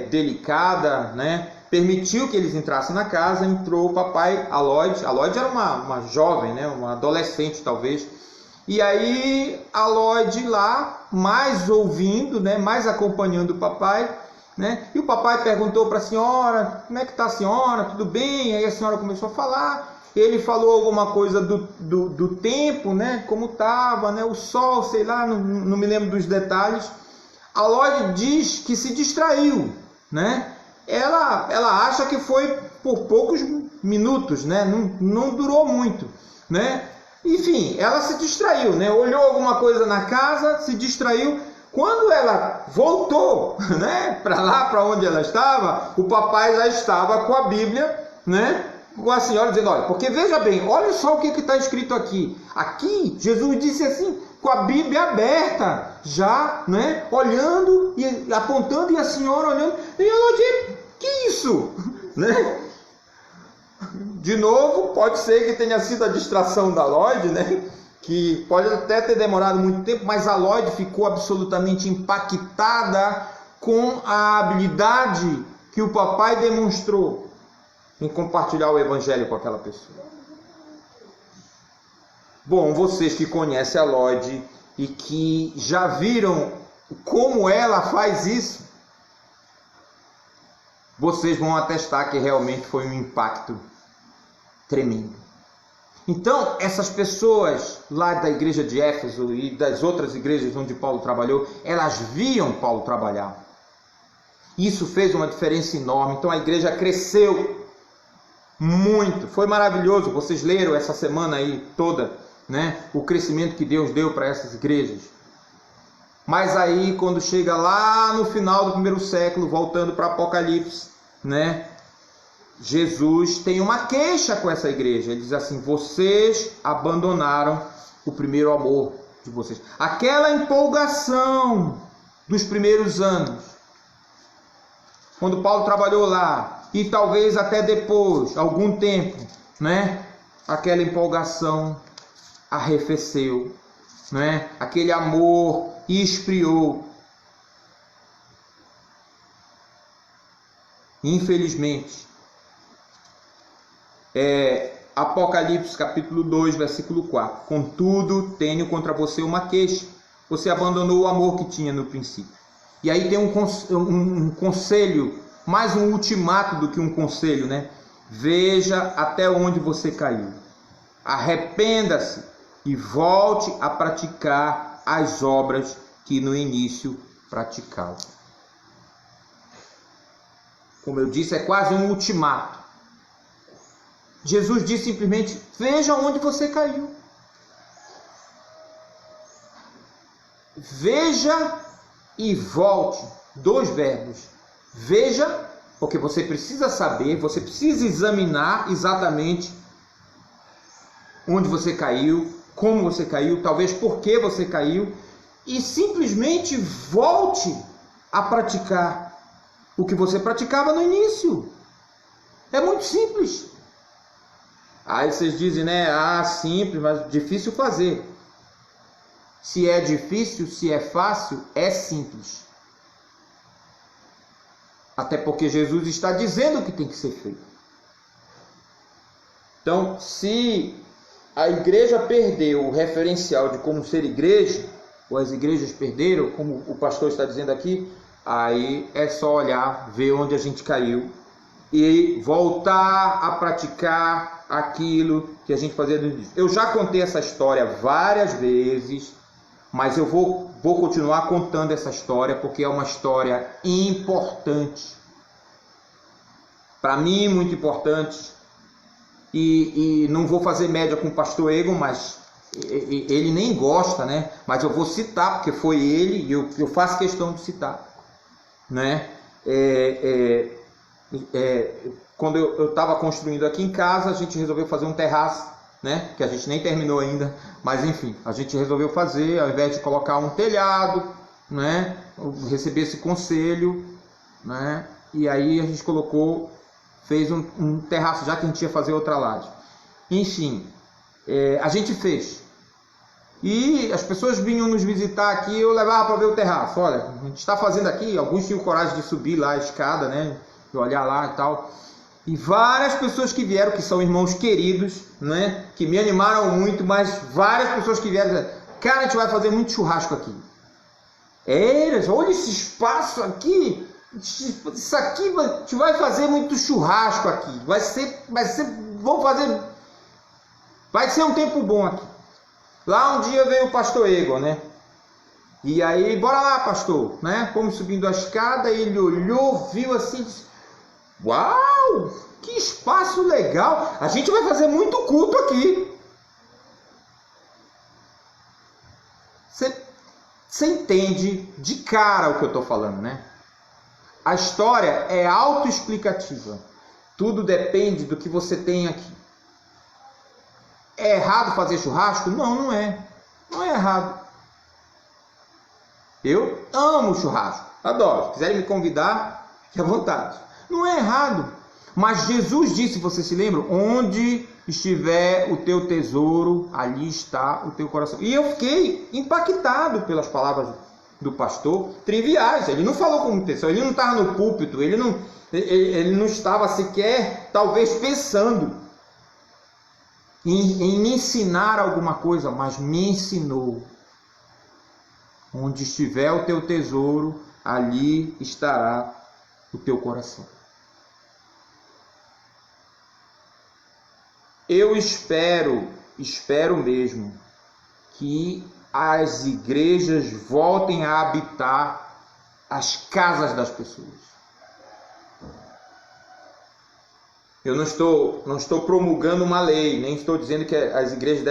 delicada, né? Permitiu que eles entrassem na casa, entrou o papai, a Lloyd era uma jovem, né? Uma adolescente talvez, e aí a Lloyd lá, mais ouvindo, né? Mais acompanhando o papai, né? E o papai perguntou para a senhora, como é que está a senhora, tudo bem? Aí a senhora começou a falar, ele falou alguma coisa do tempo, né? Como estava, né? O sol, sei lá, não me lembro dos detalhes. A Lloyd diz que se distraiu, né? Ela acha que foi por poucos minutos, né? Não durou muito, né? Enfim, ela se distraiu, né? Olhou alguma coisa na casa, se distraiu. Quando ela voltou, né, para lá, para onde ela estava, o papai já estava com a Bíblia, né, com a senhora dizendo, olha, porque veja bem, olha só o que está escrito aqui. Aqui, Jesus disse assim, com a Bíblia aberta, já, né, olhando e apontando, e a senhora olhando, e ela disse, que isso? Né? De novo, pode ser que tenha sido a distração da Lloyd, né? Que pode até ter demorado muito tempo, mas a Lloyd ficou absolutamente impactada com a habilidade que o papai demonstrou em compartilhar o evangelho com aquela pessoa. Bom, vocês que conhecem a Lloyd e que já viram como ela faz isso, vocês vão atestar que realmente foi um impacto tremendo. Então, essas pessoas lá da igreja de Éfeso e das outras igrejas onde Paulo trabalhou, elas viam Paulo trabalhar. Isso fez uma diferença enorme. Então a igreja cresceu muito. Foi maravilhoso. Vocês leram essa semana aí toda, né? O crescimento que Deus deu para essas igrejas. Mas aí, quando chega lá no final do primeiro século, voltando para Apocalipse, né? Jesus tem uma queixa com essa igreja. Ele diz assim, vocês abandonaram o primeiro amor de vocês. Aquela empolgação dos primeiros anos, quando Paulo trabalhou lá, e talvez até depois, algum tempo, né? Aquela empolgação arrefeceu, né? Aquele amor esfriou. Infelizmente, Apocalipse capítulo 2, versículo 4. Contudo, tenho contra você uma queixa. Você abandonou o amor que tinha no princípio. E aí tem um conselho, mais um ultimato do que um conselho, né? Veja até onde você caiu. Arrependa-se e volte a praticar as obras que no início praticava. Como eu disse, é quase um ultimato. Jesus disse simplesmente, veja onde você caiu. veja e volte. 2 verbos. Veja, porque você precisa saber, você precisa examinar exatamente onde você caiu, como você caiu, talvez por que você caiu, e simplesmente volte a praticar o que você praticava no início. É muito simples. Aí vocês dizem, né? Ah, simples, mas difícil fazer. Se é difícil, se é fácil, é simples. Até porque Jesus está dizendo o que tem que ser feito. Então, se a igreja perdeu o referencial de como ser igreja, ou as igrejas perderam, como o pastor está dizendo aqui, aí é só olhar, ver onde a gente caiu e voltar a praticar aquilo que a gente fazia no início. Eu já contei essa história várias vezes, mas eu vou continuar contando essa história porque é uma história importante. Para mim, muito importante. E não vou fazer média com o pastor Egon, mas ele nem gosta, né? Mas eu vou citar, porque foi ele e eu faço questão de citar, né? Quando eu estava construindo aqui em casa, a gente resolveu fazer um terraço, né? Que a gente nem terminou ainda, mas enfim, a gente resolveu fazer, ao invés de colocar um telhado, né? Eu recebi esse conselho, né? E aí a gente fez um terraço, já que a gente ia fazer outra laje. Enfim, a gente fez. E as pessoas vinham nos visitar aqui, eu levava para ver o terraço. Olha, a gente está fazendo aqui, alguns tinham coragem de subir lá a escada, né? De olhar lá e tal. E várias pessoas que vieram, que são irmãos queridos, né? Que me animaram muito, mas várias pessoas que vieram, cara, a gente vai fazer muito churrasco aqui. Olha esse espaço aqui. Isso aqui a gente vai fazer muito churrasco aqui. Vai ser um tempo bom aqui. Lá um dia veio o pastor Egon, né? E aí, bora lá, pastor, né? Fomos subindo a escada, ele olhou, viu assim, disse, uau, que espaço legal. A gente vai fazer muito culto aqui. Você entende de cara o que eu estou falando, né? A história é autoexplicativa. Tudo depende do que você tem aqui. É errado fazer churrasco? Não, não é. Não é errado. Eu amo churrasco. Adoro. Se quiserem me convidar, fique à vontade. Não é errado. Mas Jesus disse, você se lembra? Onde estiver o teu tesouro, ali está o teu coração. E eu fiquei impactado pelas palavras do pastor, triviais. Ele não falou com intenção, ele não estava no púlpito, ele não estava sequer, talvez, pensando em me ensinar alguma coisa, mas me ensinou. Onde estiver o teu tesouro, ali estará o teu coração. Eu espero mesmo que as igrejas voltem a habitar as casas das pessoas. Eu não estou promulgando uma lei, nem estou dizendo que as igrejas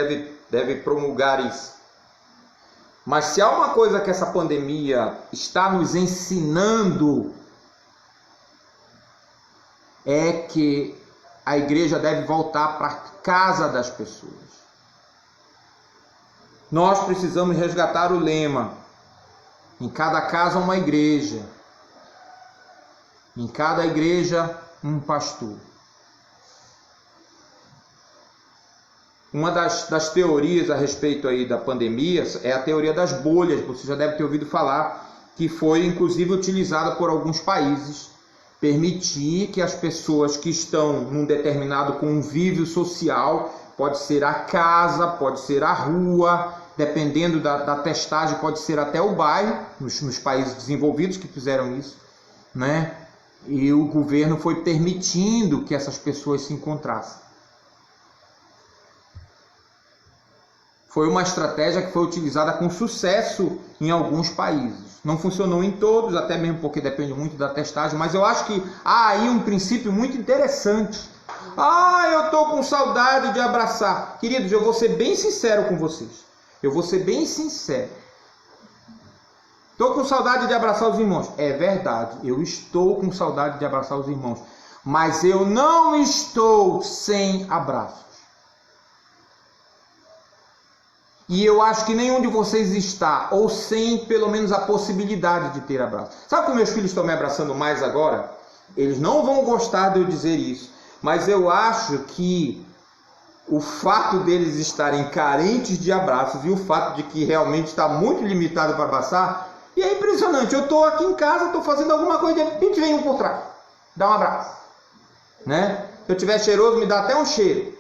devem promulgar isso. Mas se há uma coisa que essa pandemia está nos ensinando, é que a igreja deve voltar para a casa das pessoas. Nós precisamos resgatar o lema: em cada casa uma igreja, em cada igreja um pastor. Uma das teorias a respeito aí da pandemia é a teoria das bolhas, você já deve ter ouvido falar, que foi inclusive utilizada por alguns países, permitir que as pessoas que estão num determinado convívio social, pode ser a casa, pode ser a rua, dependendo da testagem, pode ser até o bairro, nos países desenvolvidos que fizeram isso, né? E o governo foi permitindo que essas pessoas se encontrassem. Foi uma estratégia que foi utilizada com sucesso em alguns países. Não funcionou em todos, até mesmo porque depende muito da testagem, mas eu acho que há aí um princípio muito interessante. Eu estou com saudade de abraçar. Queridos, eu vou ser bem sincero com vocês. Eu vou ser bem sincero. Estou com saudade de abraçar os irmãos. É verdade, eu estou com saudade de abraçar os irmãos. Mas eu não estou sem abraços. E eu acho que nenhum de vocês está, ou sem pelo menos a possibilidade de ter abraço. Sabe como meus filhos estão me abraçando mais agora? Eles não vão gostar de eu dizer isso. Mas eu acho que o fato deles estarem carentes de abraços e o fato de que realmente está muito limitado para abraçar, e é impressionante. Eu estou aqui em casa, estou fazendo alguma coisa, de repente vem um por trás, dá um abraço, né? Se eu estiver cheiroso, me dá até um cheiro.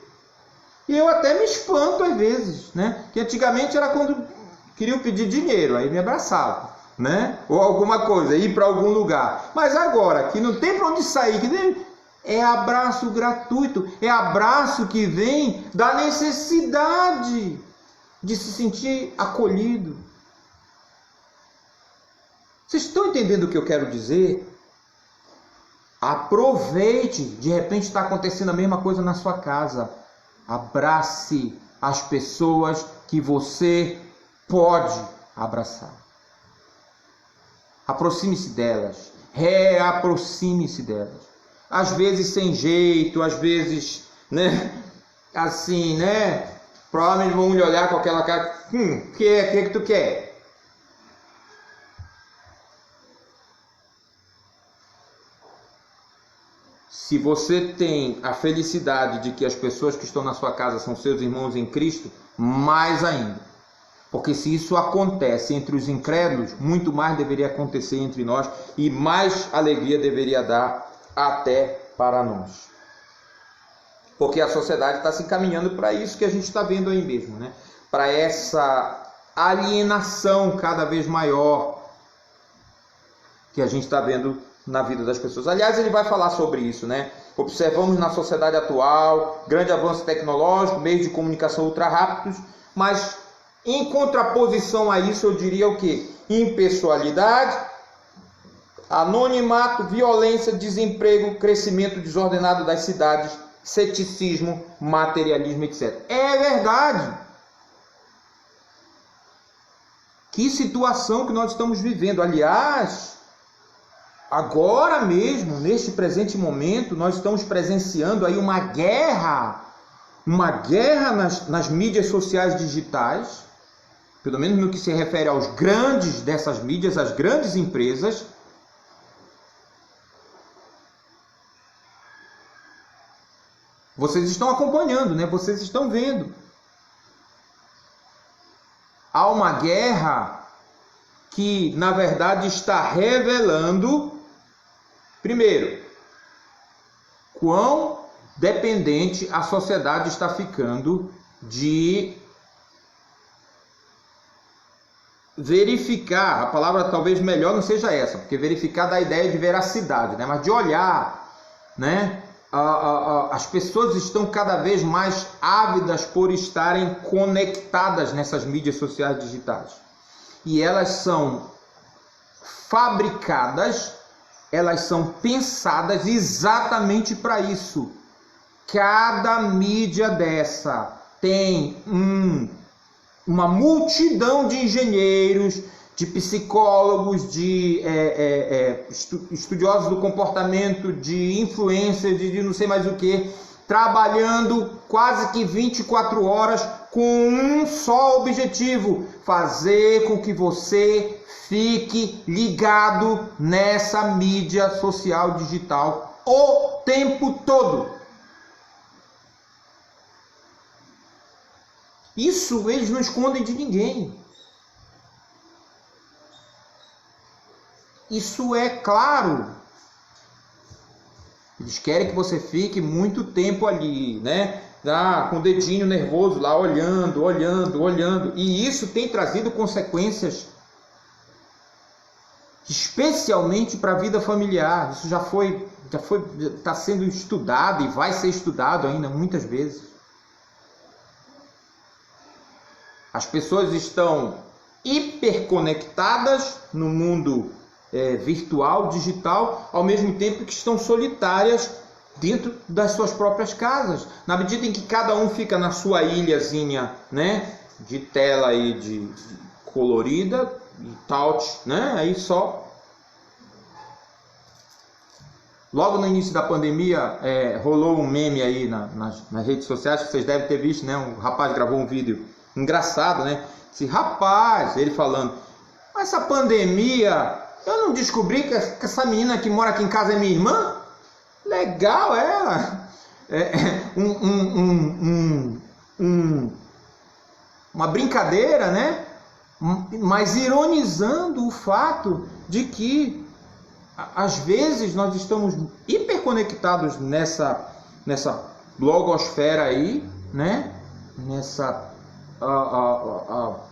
E eu até me espanto às vezes, né? Que antigamente era quando queriam pedir dinheiro, aí me abraçavam, né? Ou alguma coisa, ir para algum lugar. Mas agora, que não tem para onde sair, que é abraço gratuito, é abraço que vem da necessidade de se sentir acolhido. Vocês estão entendendo o que eu quero dizer? Aproveite, de repente está acontecendo a mesma coisa na sua casa. Abrace as pessoas que você pode abraçar. Aproxime-se delas, reaproxime-se delas. Às vezes sem jeito, às vezes, né, assim, né, provavelmente vão lhe olhar com aquela cara, que tu quer? Se você tem a felicidade de que as pessoas que estão na sua casa são seus irmãos em Cristo, mais ainda. Porque se isso acontece entre os incrédulos, muito mais deveria acontecer entre nós e mais alegria deveria dar até para nós. Porque a sociedade está se encaminhando para isso que a gente está vendo aí mesmo, né? Para essa alienação cada vez maior que a gente está vendo na vida das pessoas. Aliás, ele vai falar sobre isso, né? Observamos na sociedade atual grande avanço tecnológico, meios de comunicação ultra rápidos, mas em contraposição a isso eu diria o quê? Impessoalidade, anonimato, violência, desemprego, crescimento desordenado das cidades, ceticismo, materialismo, etc. É verdade. Que situação que nós estamos vivendo. Aliás, agora mesmo, neste presente momento, nós estamos presenciando aí uma guerra nas mídias sociais digitais, pelo menos no que se refere aos grandes dessas mídias, às grandes empresas. Vocês estão acompanhando, né? Vocês estão vendo. Há uma guerra que, na verdade, está revelando, primeiro, quão dependente a sociedade está ficando de verificar, a palavra talvez melhor não seja essa, porque verificar dá a ideia de veracidade, né? Mas de olhar, né? As pessoas estão cada vez mais ávidas por estarem conectadas nessas mídias sociais digitais. E elas são fabricadas, elas são pensadas exatamente para isso. Cada mídia dessa tem uma multidão de engenheiros, de psicólogos, de estudiosos do comportamento, de influencers, de não sei mais o que, trabalhando quase que 24 horas com um só objetivo: fazer com que você fique ligado nessa mídia social digital o tempo todo. Isso eles não escondem de ninguém. Isso é claro. Eles querem que você fique muito tempo ali, né? Com o dedinho nervoso lá, olhando. E isso tem trazido consequências, especialmente para a vida familiar. Isso está sendo estudado e vai ser estudado ainda muitas vezes. As pessoas estão hiperconectadas no mundo virtual, digital, ao mesmo tempo que estão solitárias dentro das suas próprias casas. Na medida em que cada um fica na sua ilhazinha, né, de tela aí de colorida, e Taut, né? Aí só. Logo no início da pandemia, rolou um meme aí nas redes sociais, que vocês devem ter visto, né? Um rapaz gravou um vídeo engraçado, né? Esse rapaz, ele falando, essa pandemia, eu não descobri que essa menina que mora aqui em casa é minha irmã? Legal ela! Uma brincadeira, né? Mas ironizando o fato de que às vezes nós estamos hiperconectados nessa blogosfera aí, né? Nessa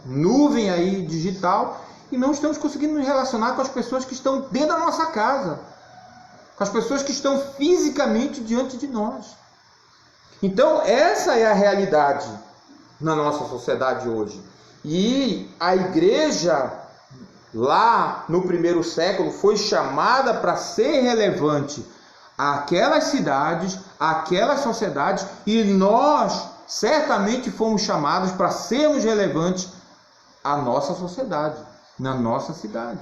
nuvem aí digital, e não estamos conseguindo nos relacionar com as pessoas que estão dentro da nossa casa, com as pessoas que estão fisicamente diante de nós. Então essa é a realidade na nossa sociedade hoje. E a igreja lá no primeiro século foi chamada para ser relevante àquelas cidades, àquelas sociedades, e nós certamente fomos chamados para sermos relevantes à nossa sociedade, na nossa cidade.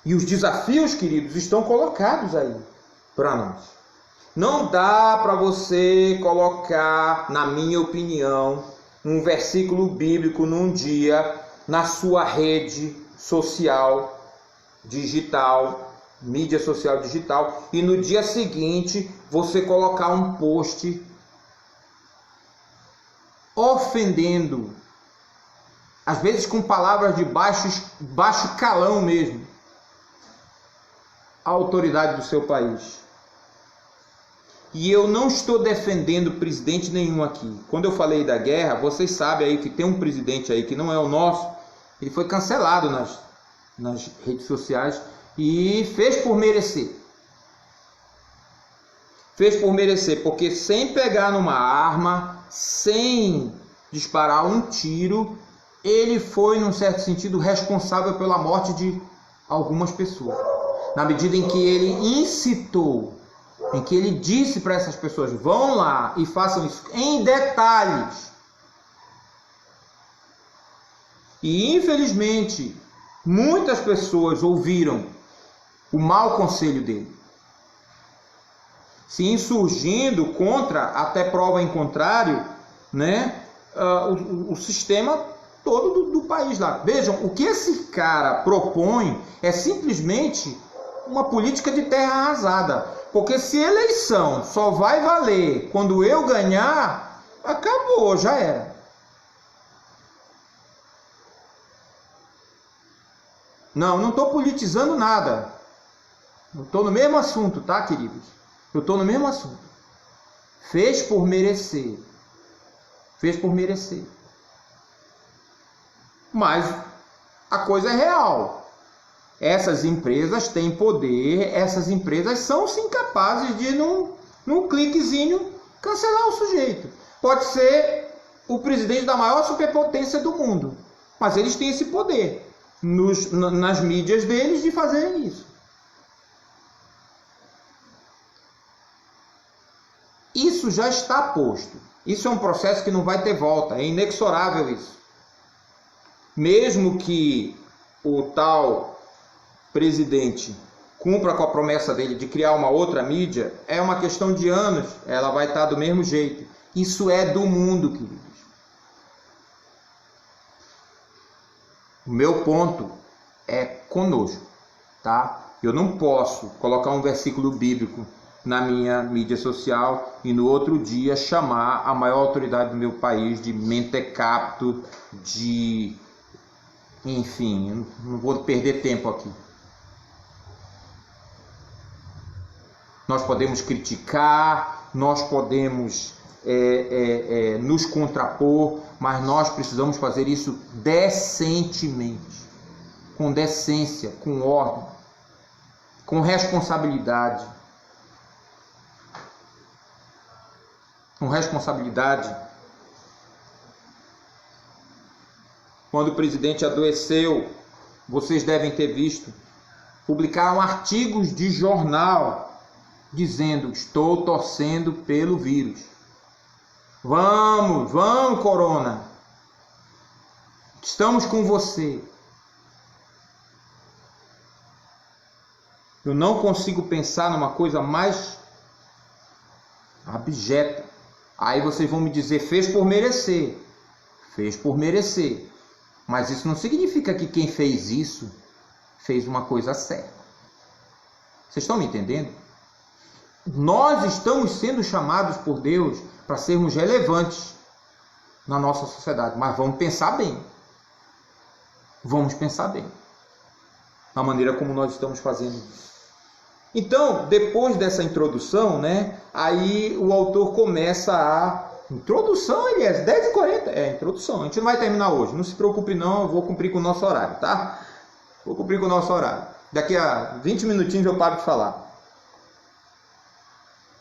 E os desafios, queridos, estão colocados aí para nós. Não dá para você colocar, na minha opinião, um versículo bíblico num dia na sua rede social digital, mídia social digital, e no dia seguinte você colocar um post ofendendo, às vezes com palavras de baixo calão mesmo, a autoridade do seu país. E eu não estou defendendo presidente nenhum aqui. Quando eu falei da guerra, vocês sabem aí que tem um presidente aí que não é o nosso, ele foi cancelado nas redes sociais e fez por merecer. Fez por merecer, porque sem pegar numa arma, sem disparar um tiro, ele foi, num certo sentido, responsável pela morte de algumas pessoas. Na medida em que ele incitou, em que ele disse para essas pessoas, vão lá e façam isso em detalhes. E infelizmente, muitas pessoas ouviram o mau conselho dele, se insurgindo contra, até prova em contrário, né, o sistema todo do país lá. Vejam, o que esse cara propõe é simplesmente uma política de terra arrasada. Porque se eleição só vai valer quando eu ganhar, acabou, já era. Não estou politizando nada. Eu estou no mesmo assunto, tá, queridos? Eu estou no mesmo assunto. Fez por merecer. Fez por merecer. Mas a coisa é real. Essas empresas têm poder, essas empresas são sim capazes de, num cliquezinho, cancelar o sujeito. Pode ser o presidente da maior superpotência do mundo, mas eles têm esse poder nas mídias deles de fazerem isso. Isso já está posto. Isso é um processo que não vai ter volta, é inexorável isso. Mesmo que o tal presidente cumpra com a promessa dele de criar uma outra mídia, é uma questão de anos, ela vai estar do mesmo jeito. Isso é do mundo, queridos. O meu ponto é conosco, tá? Eu não posso colocar um versículo bíblico na minha mídia social e no outro dia chamar a maior autoridade do meu país de mentecapto, de... Enfim, não vou perder tempo aqui. Nós podemos criticar, nós podemos nos contrapor, mas nós precisamos fazer isso decentemente, com decência, com ordem, com responsabilidade. Com responsabilidade. Quando o presidente adoeceu, vocês devem ter visto, publicaram artigos de jornal dizendo: estou torcendo pelo vírus. Vamos, corona. Estamos com você. Eu não consigo pensar numa coisa mais abjeta. Aí vocês vão me dizer, fez por merecer. Fez por merecer. Mas isso não significa que quem fez isso fez uma coisa certa. Vocês estão me entendendo? Nós estamos sendo chamados por Deus para sermos relevantes na nossa sociedade. Mas vamos pensar bem. Vamos pensar bem. Na maneira como nós estamos fazendo isso. Então, depois dessa introdução, né, aí o autor começa a... Introdução, Elias, 10h40. É, introdução. A gente não vai terminar hoje. Não se preocupe não, eu vou cumprir com o nosso horário, tá? Vou cumprir com o nosso horário. Daqui a 20 minutinhos eu paro de falar.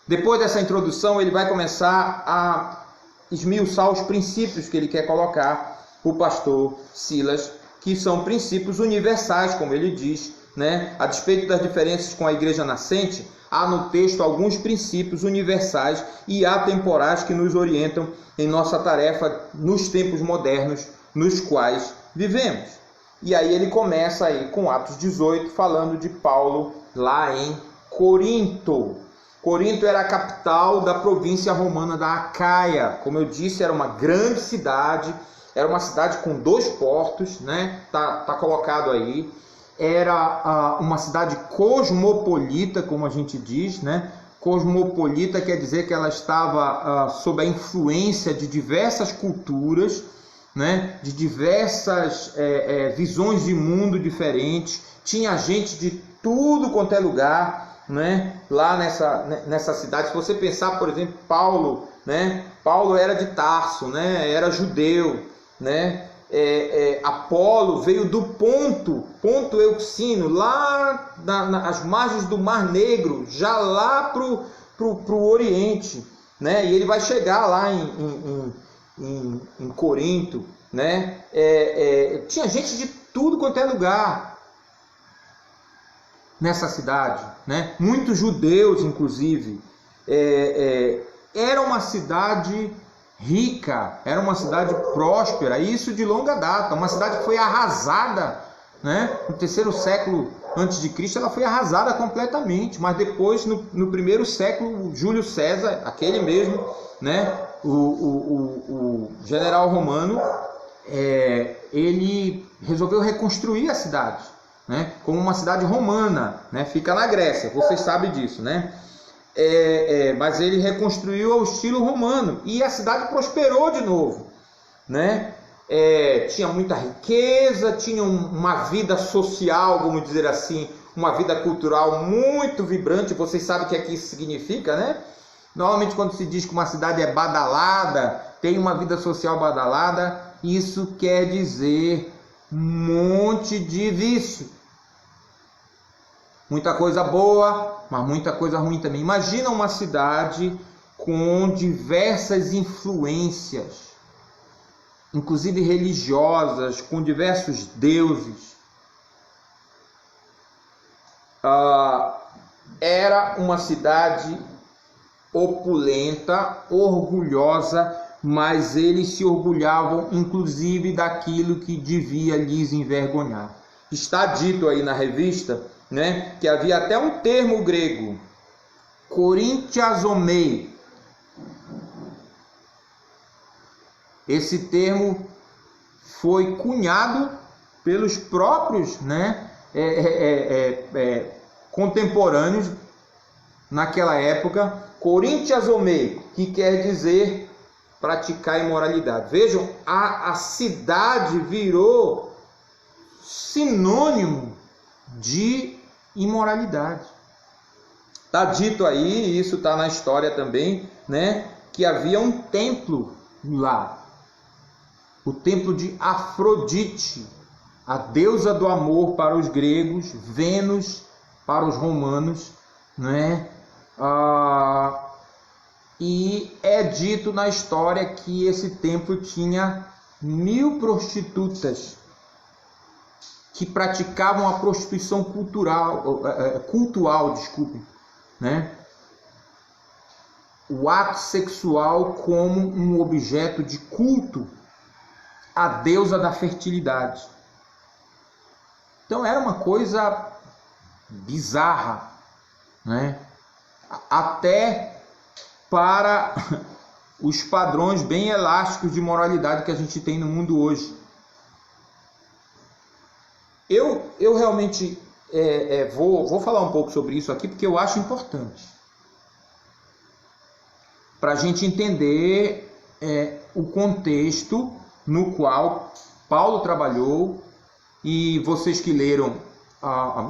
Depois dessa introdução, ele vai começar a esmiuçar os princípios que ele quer colocar, o pastor Silas, que são princípios universais, como ele diz, né? A despeito das diferenças com a igreja nascente, há no texto alguns princípios universais e atemporais que nos orientam em nossa tarefa nos tempos modernos nos quais vivemos. E aí ele começa aí com Atos 18, falando de Paulo lá em Corinto. Corinto era a capital da província romana da Acaia. Como eu disse, era uma grande cidade, era uma cidade com 2 portos, né? Tá colocado aí. Era uma cidade cosmopolita, como a gente diz, né? Cosmopolita quer dizer que ela estava sob a influência de diversas culturas, né? De diversas visões de mundo diferentes. Tinha gente de tudo quanto é lugar, né? Lá nessa cidade. Se você pensar, por exemplo, Paulo, né? Paulo era de Tarso, né? Era judeu, né? Apolo veio do Ponto Euxino, lá nas margens do Mar Negro, já lá pro Oriente, né? E ele vai chegar lá em Corinto, né? Tinha gente de tudo quanto é lugar nessa cidade, né? Muitos judeus, inclusive. Era uma cidade rica, era uma cidade próspera, isso de longa data, uma cidade que foi arrasada, né? No 3º século antes de Cristo, ela foi arrasada completamente, mas depois, no 1º século, Júlio César, aquele mesmo, né? O general romano, ele resolveu reconstruir a cidade, né? Como uma cidade romana, né? Fica na Grécia, vocês sabem disso, né? Mas ele reconstruiu ao estilo romano e a cidade prosperou de novo, né? Tinha muita riqueza, tinha uma vida social, vamos dizer assim, uma vida cultural muito vibrante. Vocês sabem o que isso significa, né? Normalmente quando se diz que uma cidade é badalada, tem uma vida social badalada, isso quer dizer um monte de vício. Muita coisa boa, mas muita coisa ruim também. Imagina uma cidade com diversas influências, inclusive religiosas, com diversos deuses. Era uma cidade opulenta, orgulhosa, mas eles se orgulhavam inclusive daquilo que devia lhes envergonhar. Está dito aí na revista, né, que havia até um termo grego, korintiazomai. Esse termo foi cunhado pelos próprios, né, contemporâneos naquela época, korintiazomai, que quer dizer praticar imoralidade. Vejam, a cidade virou sinônimo de imoralidade. Está dito aí, isso está na história também, né, que havia um templo lá, o templo de Afrodite, a deusa do amor para os gregos, Vênus para os romanos, né? E é dito na história que esse templo tinha 1000 prostitutas que praticavam a prostituição cultural, né? O ato sexual como um objeto de culto a deusa da fertilidade. Então era uma coisa bizarra, né? Até para os padrões bem elásticos de moralidade que a gente tem no mundo hoje. Eu realmente vou falar um pouco sobre isso aqui porque eu acho importante, para a gente entender o contexto no qual Paulo trabalhou. E vocês que leram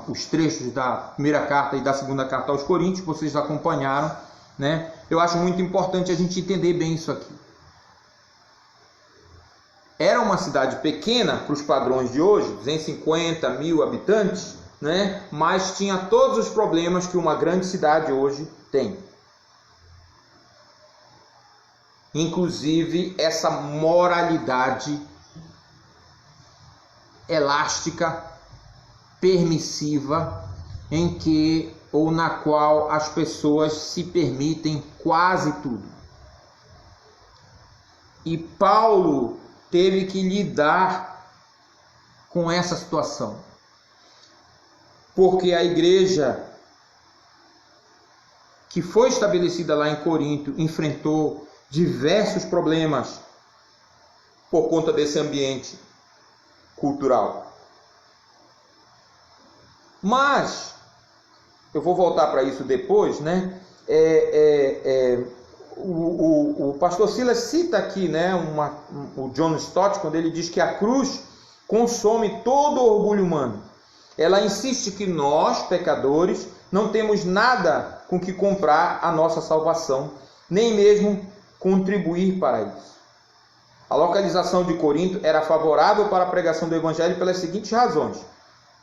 os trechos da primeira carta e da segunda carta aos Coríntios, vocês acompanharam, né? Eu acho muito importante a gente entender bem isso aqui. Era uma cidade pequena para os padrões de hoje, 250 mil habitantes, né? Mas tinha todos os problemas que uma grande cidade hoje tem. Inclusive essa moralidade elástica, permissiva, em que ou na qual as pessoas se permitem quase tudo. E Paulo teve que lidar com essa situação, porque a igreja que foi estabelecida lá em Corinto enfrentou diversos problemas por conta desse ambiente cultural. Mas eu vou voltar para isso depois, né? O pastor Silas cita aqui, né, o John Stott, quando ele diz que a cruz consome todo o orgulho humano. Ela insiste que nós, pecadores, não temos nada com que comprar a nossa salvação, nem mesmo contribuir para isso. A localização de Corinto era favorável para a pregação do Evangelho pelas seguintes razões: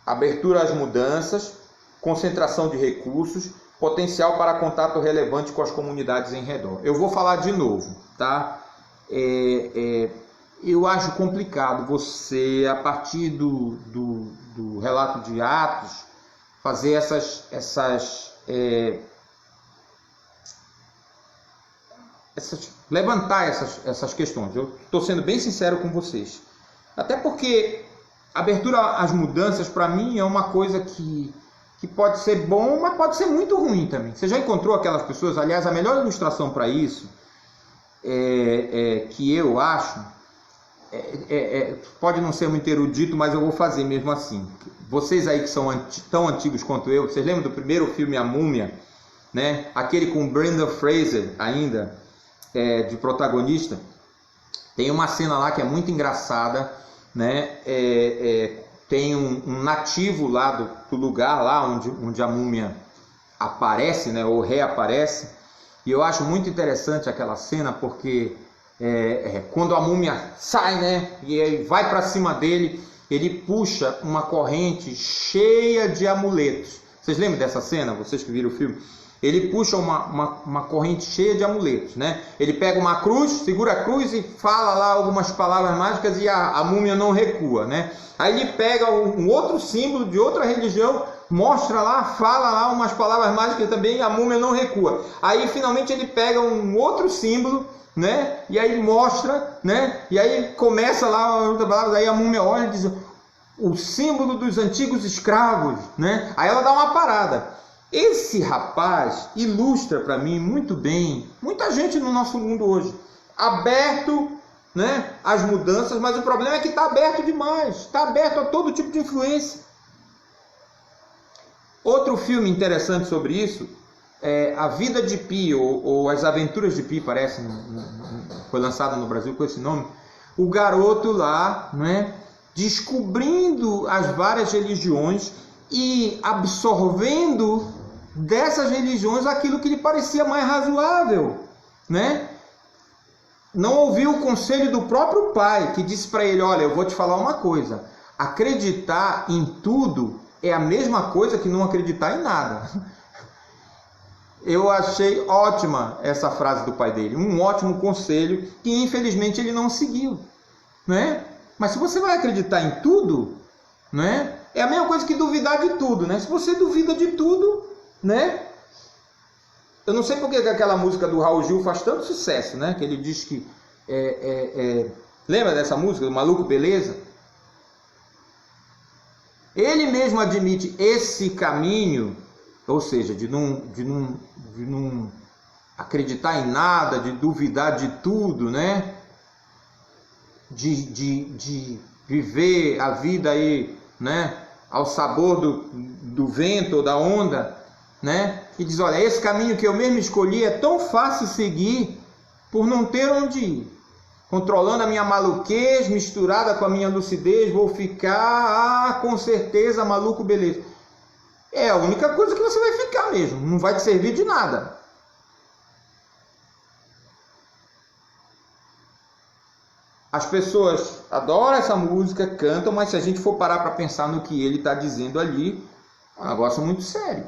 abertura às mudanças, concentração de recursos, potencial para contato relevante com as comunidades em redor. Eu vou falar de novo, tá? Eu acho complicado você, a partir do relato de Atos, fazer levantar essas questões. Eu estou sendo bem sincero com vocês. Até porque abertura às mudanças, para mim, é uma coisa que pode ser bom, mas pode ser muito ruim também. Você já encontrou aquelas pessoas? Aliás, a melhor ilustração para isso, que eu acho, pode não ser muito erudito, mas eu vou fazer mesmo assim. Vocês aí que são tão antigos quanto eu, vocês lembram do primeiro filme A Múmia, né? Aquele com Brendan Fraser ainda, de protagonista? Tem uma cena lá que é muito engraçada, né? Tem um nativo lá do lugar lá onde a múmia aparece, né? Ou reaparece. E eu acho muito interessante aquela cena, porque quando a múmia sai, né, e ele vai para cima dele, ele puxa uma corrente cheia de amuletos. Vocês lembram dessa cena? Vocês que viram o filme? Ele puxa uma corrente cheia de amuletos, né? Ele pega uma cruz, segura a cruz e fala lá algumas palavras mágicas e a múmia não recua, né? Aí ele pega um outro símbolo de outra religião, mostra lá, fala lá umas palavras mágicas também e a múmia não recua. Aí finalmente ele pega um outro símbolo, né? E aí mostra, né? E aí começa lá outras palavras, aí a múmia olha e diz: o símbolo dos antigos escravos, né? Aí ela dá uma parada. Esse rapaz ilustra para mim muito bem muita gente no nosso mundo hoje, aberto, né, às mudanças, mas o problema é que está aberto demais, está aberto a todo tipo de influência. Outro filme interessante sobre isso é A Vida de Pi, ou As Aventuras de Pi, parece, foi lançado no Brasil com esse nome. O garoto lá, né, descobrindo as várias religiões e absorvendo dessas religiões aquilo que lhe parecia mais razoável, né? Não ouviu o conselho do próprio pai, que disse para ele: olha, eu vou te falar uma coisa, acreditar em tudo é a mesma coisa que não acreditar em nada. Eu achei ótima essa frase do pai dele, um ótimo conselho que infelizmente ele não seguiu, né? Mas se você vai acreditar em tudo, né, é a mesma coisa que duvidar de tudo, né? Se você duvida de tudo, né? Eu não sei porque aquela música do Raul Gil faz tanto sucesso, né? Que ele diz que Lembra dessa música, do Maluco Beleza? Ele mesmo admite esse caminho, ou seja, de não acreditar em nada, de duvidar de tudo, né? De viver a vida aí, né? Ao sabor do vento ou da onda, né? E diz, olha, esse caminho que eu mesmo escolhi é tão fácil seguir por não ter onde ir. Controlando a minha maluquez, misturada com a minha lucidez, vou ficar, com certeza, maluco beleza. É a única coisa que você vai ficar mesmo, não vai te servir de nada. As pessoas adoram essa música, cantam, mas se a gente for parar para pensar no que ele está dizendo ali, é um negócio muito sério.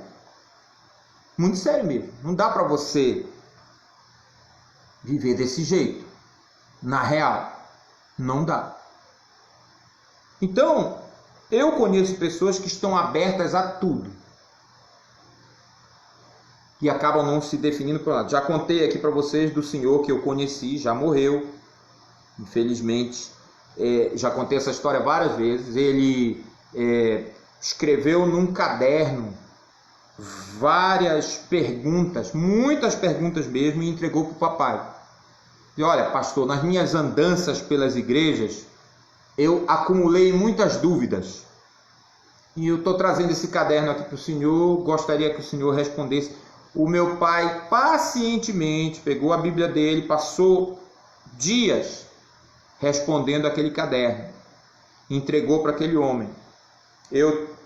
Muito sério mesmo. Não dá para você viver desse jeito. Na real, não dá. Então, eu conheço pessoas que estão abertas a tudo. E acabam não se definindo por nada. Já contei aqui para vocês do senhor que eu conheci, já morreu. Infelizmente, já contei essa história várias vezes. Ele escreveu num caderno várias perguntas, muitas perguntas mesmo, e entregou para o papai. E olha, pastor, nas minhas andanças pelas igrejas, eu acumulei muitas dúvidas. E eu estou trazendo esse caderno aqui para o senhor, gostaria que o senhor respondesse. O meu pai pacientemente pegou a Bíblia dele, passou dias respondendo aquele caderno, entregou para aquele homem. Eu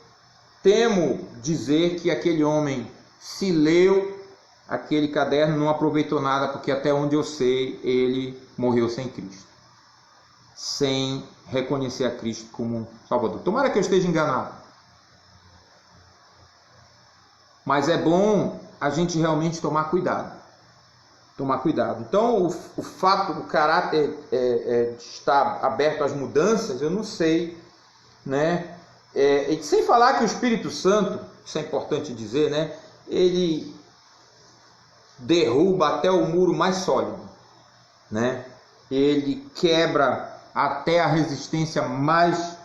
temo dizer que aquele homem se leu aquele caderno, não aproveitou nada, porque até onde eu sei, ele morreu sem Cristo, sem reconhecer a Cristo como Salvador. Tomara que eu esteja enganado, mas é bom a gente realmente tomar cuidado. Então, o fato do caráter de estar aberto às mudanças, eu não sei, né? E sem falar que o Espírito Santo, isso é importante dizer, né? Ele derruba até o muro mais sólido, né? Ele quebra até a resistência mais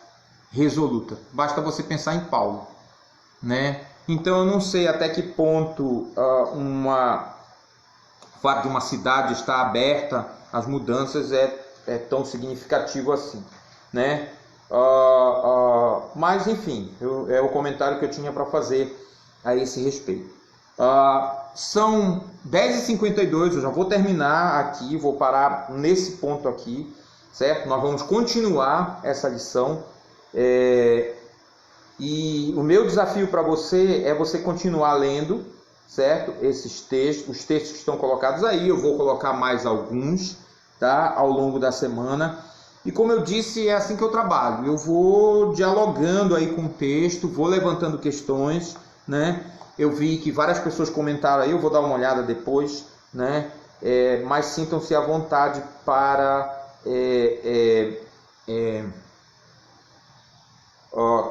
resoluta. Basta você pensar em Paulo, né? Então eu não sei até que ponto o fato de uma cidade estar aberta às mudanças é tão significativo assim, né? Mas enfim, é o comentário que eu tinha para fazer a esse respeito. São 10h52, eu já vou terminar aqui, vou parar nesse ponto aqui, certo? Nós vamos continuar essa lição, e o meu desafio para você é você continuar lendo, certo? Esses textos, os textos que estão colocados aí, eu vou colocar mais alguns, tá? Ao longo da semana. E como eu disse, é assim que eu trabalho, eu vou dialogando aí com o texto, vou levantando questões, né? Eu vi que várias pessoas comentaram aí, eu vou dar uma olhada depois, né? Mas sintam-se à vontade para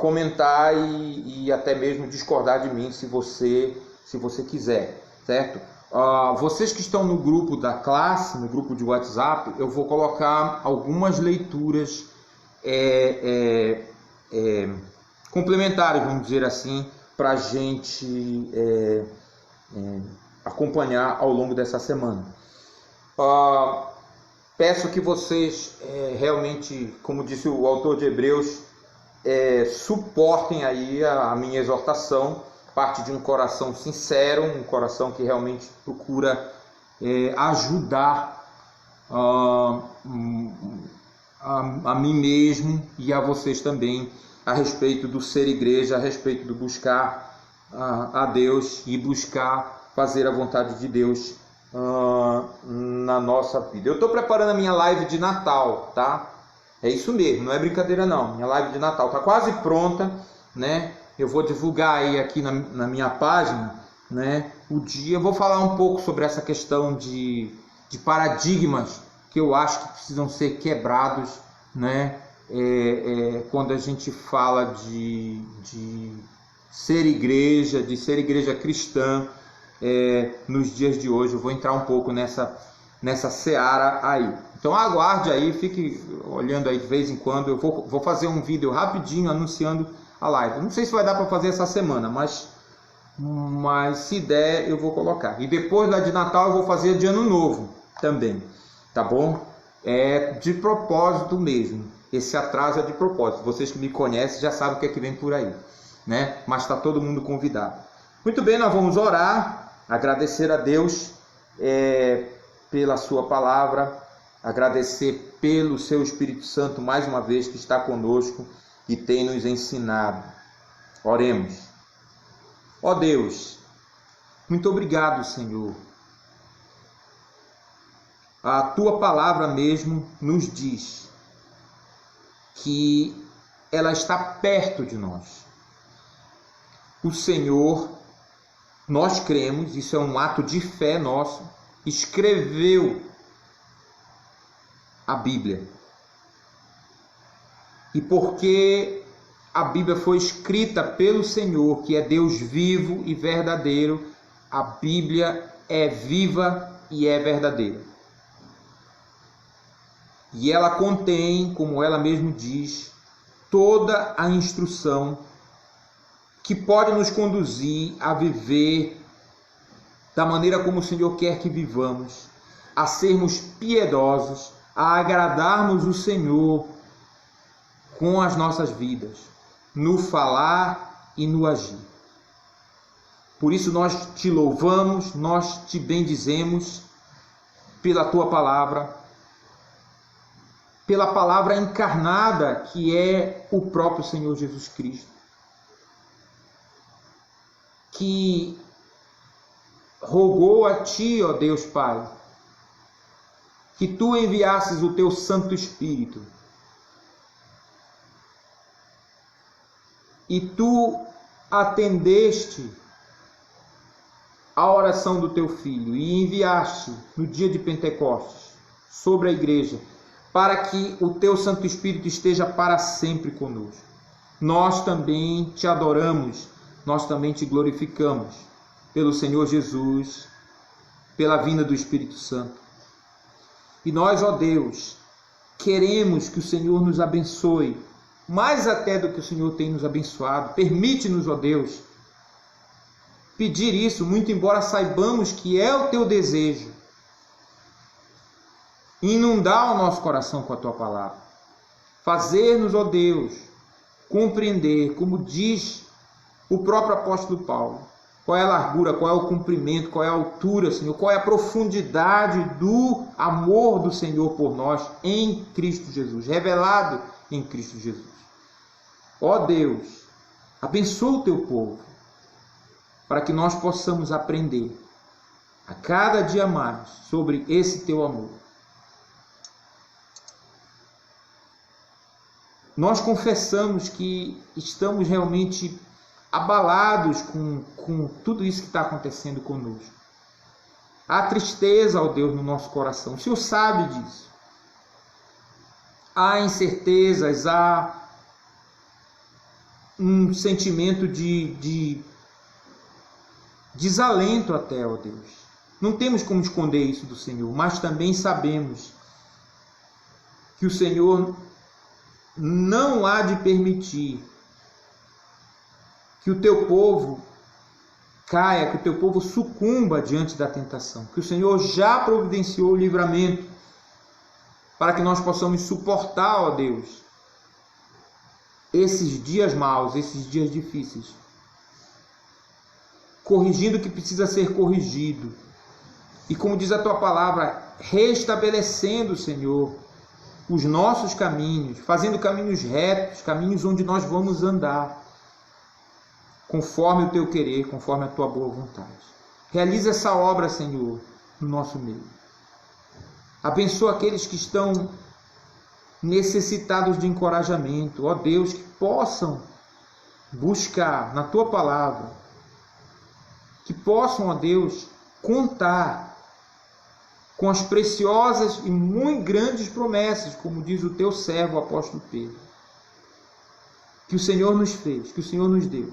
comentar e até mesmo discordar de mim, se você quiser, certo? Vocês que estão no grupo da classe, no grupo de WhatsApp, eu vou colocar algumas leituras complementares, vamos dizer assim, para a gente acompanhar ao longo dessa semana. Peço que vocês realmente, como disse o autor de Hebreus, suportem aí a minha exortação, parte de um coração sincero, um coração que realmente procura ajudar a mim mesmo e a vocês também, a respeito do ser igreja, a respeito do buscar a Deus e buscar fazer a vontade de Deus na nossa vida. Eu estou preparando a minha live de Natal, tá? É isso mesmo, não é brincadeira não. Minha live de Natal está quase pronta, né? Eu vou divulgar aí aqui na minha página, né, o dia. Eu vou falar um pouco sobre essa questão de paradigmas que eu acho que precisam ser quebrados, né? Quando a gente fala de ser igreja cristã nos dias de hoje. Eu vou entrar um pouco nessa seara aí. Então aguarde aí, fique olhando aí de vez em quando. Eu vou fazer um vídeo rapidinho anunciando a live. Não sei se vai dar para fazer essa semana, mas se der eu vou colocar. E depois da de Natal eu vou fazer de Ano Novo também, tá bom? É de propósito mesmo. Esse atraso é de propósito. Vocês que me conhecem já sabem o que é que vem por aí, né? Mas está todo mundo convidado. Muito bem, nós vamos orar, agradecer a Deus pela sua palavra, agradecer pelo seu Espírito Santo mais uma vez que está conosco e tem nos ensinado. Oremos. Ó Deus, muito obrigado, Senhor. A tua palavra mesmo nos diz que ela está perto de nós. O Senhor, nós cremos, isso é um ato de fé nosso, escreveu a Bíblia. E porque a Bíblia foi escrita pelo Senhor, que é Deus vivo e verdadeiro, a Bíblia é viva e é verdadeira. E ela contém, como ela mesmo diz, toda a instrução que pode nos conduzir a viver da maneira como o Senhor quer que vivamos, a sermos piedosos, a agradarmos o Senhor com as nossas vidas, no falar e no agir. Por isso nós te louvamos, nós te bendizemos pela tua palavra, pela palavra encarnada que é o próprio Senhor Jesus Cristo, que rogou a ti, ó Deus Pai, que tu enviasses o teu Santo Espírito e tu atendeste a oração do teu Filho e enviaste no dia de Pentecostes sobre a igreja, para que o teu Santo Espírito esteja para sempre conosco. Nós também te adoramos, nós também te glorificamos pelo Senhor Jesus, pela vinda do Espírito Santo. E nós, ó Deus, queremos que o Senhor nos abençoe, mais até do que o Senhor tem nos abençoado. Permite-nos, ó Deus, pedir isso, muito embora saibamos que é o teu desejo, inundar o nosso coração com a tua palavra, fazer-nos, ó Deus, compreender, como diz o próprio apóstolo Paulo, qual é a largura, qual é o comprimento, qual é a altura, Senhor, qual é a profundidade do amor do Senhor por nós em Cristo Jesus, revelado em Cristo Jesus. Ó Deus, abençoa o teu povo, para que nós possamos aprender a cada dia mais sobre esse teu amor. Nós confessamos que estamos realmente abalados com tudo isso que está acontecendo conosco. Há tristeza, ó Deus, no nosso coração. O Senhor sabe disso. Há incertezas, há um sentimento de desalento até, ó Deus. Não temos como esconder isso do Senhor, mas também sabemos que o Senhor não há de permitir que o teu povo caia, que o teu povo sucumba diante da tentação, que o Senhor já providenciou o livramento para que nós possamos suportar, ó Deus, esses dias maus, esses dias difíceis, corrigindo o que precisa ser corrigido, e como diz a tua palavra, restabelecendo, Senhor, os nossos caminhos, fazendo caminhos retos, caminhos onde nós vamos andar, conforme o teu querer, conforme a tua boa vontade. Realiza essa obra, Senhor, no nosso meio. Abençoa aqueles que estão necessitados de encorajamento, ó Deus, que possam buscar na tua palavra, que possam, ó Deus, contar com as preciosas e muito grandes promessas, como diz o teu servo, o apóstolo Pedro, que o Senhor nos fez, que o Senhor nos deu.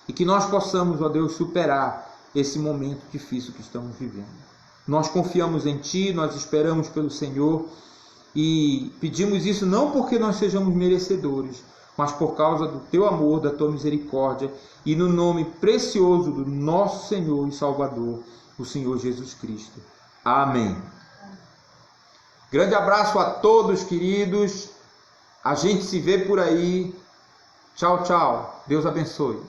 E que nós possamos, ó Deus, superar esse momento difícil que estamos vivendo. Nós confiamos em Ti, nós esperamos pelo Senhor e pedimos isso não porque nós sejamos merecedores, mas por causa do Teu amor, da Tua misericórdia e no nome precioso do nosso Senhor e Salvador, o Senhor Jesus Cristo. Amém. Grande abraço a todos, queridos. A gente se vê por aí. Tchau, tchau. Deus abençoe.